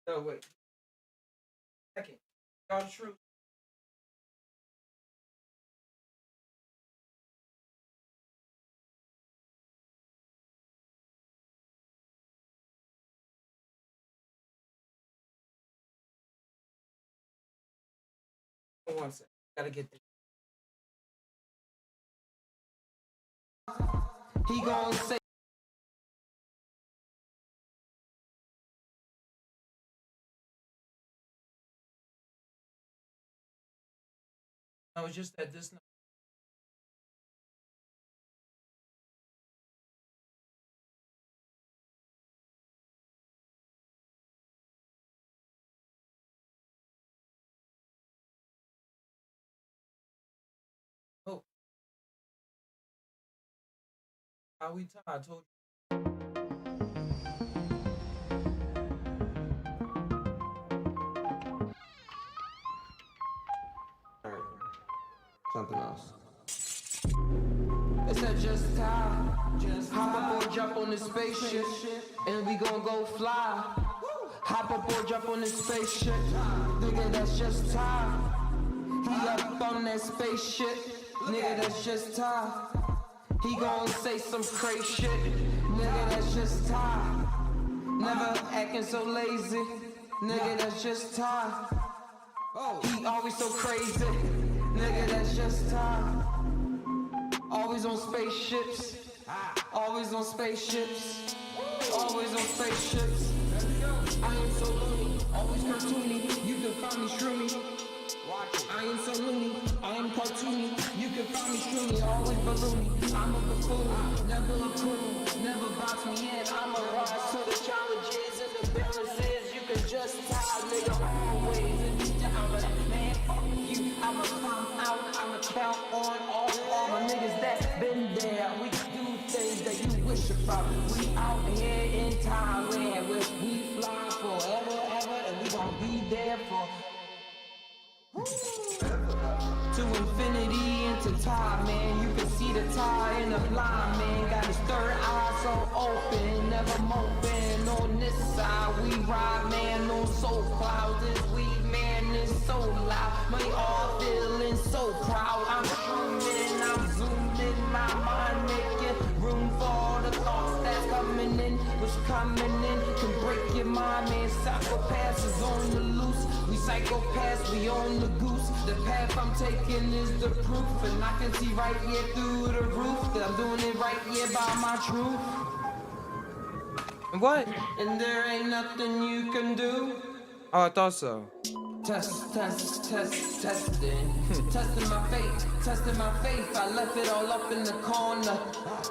No, wait. Second. Y'all true. One second. Gotta get this. He gon' say. No, it's just that this. Oh, how we talk? I told you. Something else. It's a just time. Hop up or jump on the spaceship, and we gon' go fly. Hop up or jump on the spaceship, nigga, that's just time. He up on that spaceship, nigga, that's just time. He gon' say some crazy shit, nigga, that's just time. Never acting so lazy, nigga, that's just time. He always so crazy, nigga, that's just time. Always on spaceships, always on spaceships, always on spaceships. I am so loony, always cartoony, you can find me shroomy. I am so loony, I am cartoony, you can find me shroomy, always balloony. I'm a buffoon, never a coon, never box me in. I'm a rise to the challenges and the balances. You can just tie, nigga, always. And you down, but man, fuck you. I'ma come out, I'ma count on all my niggas that's been there. We do things that you wish about. We out here in Thailand where we fly forever, ever, and we gon' be there for to infinity and to time, man. You can see the tie in the blind, man. Got his third eye so open, never moping. On this side, we ride, man, on soul clouds. This weed, man, is so loud. We all feeling so proud. I'm zooming, I'm zooming, my mind making room for the thoughts that's coming in. What's coming in can break your mind, man. Psychopaths is on the loose. We psychopaths, we on the goose. The path I'm taking is the proof, and I can see right here through the roof that I'm doing it right here by my truth. What? And there ain't nothing you can do. Oh, I thought so. Testing. Testing my faith. I left it all up in the corner.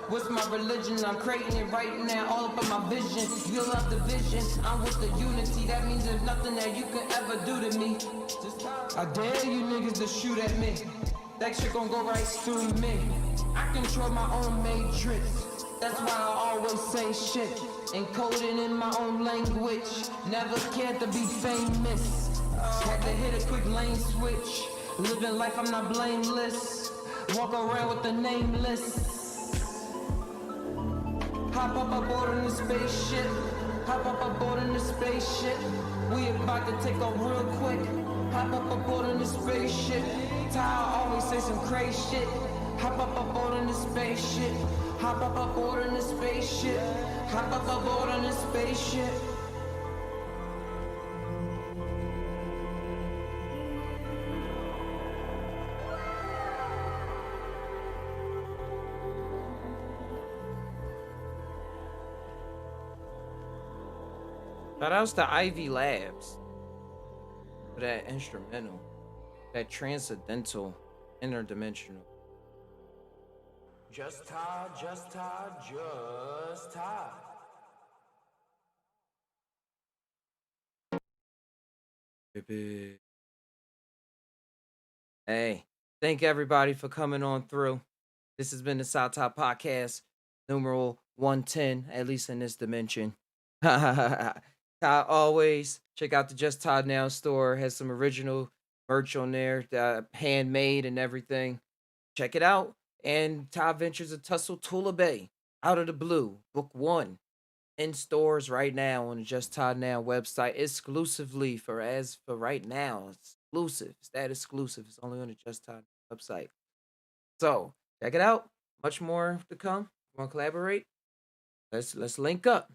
What's my religion? I'm creating it right now, all up in my vision. You love the vision, I'm with the unity. That means there's nothing that you can ever do to me. I dare you niggas to shoot at me. That shit gon' go right through me. I control my own matrix. That's why I always say shit. Encoded in my own language. Never cared to be famous. Had to hit a quick lane switch. Living life, I'm not blameless. Walk around with the nameless. Hop up aboard in the spaceship. Hop up aboard in the spaceship. We about to take off real quick. Hop up aboard in the spaceship. Ty always say some crazy shit. Hop up aboard in the spaceship. Hop up aboard in the spaceship. Hop up aboard in the spaceship. Shout outs to Ivy Labs for that instrumental, that transcendental, interdimensional. Just Todd. Hey, thank everybody for coming on through. This has been the South Top Podcast, numeral 110, at least in this dimension. Always check out the Just Todd Now store. Has some original merch on there, handmade and everything. Check it out. And Todd Ventures of Tussle, Tula Bay, Out of the Blue, book 1, in stores right now on the Just Todd Now website, exclusively for right now. Exclusive. It's that exclusive. It's only on the Just Todd website. So check it out. Much more to come. Want to collaborate? Let's link up.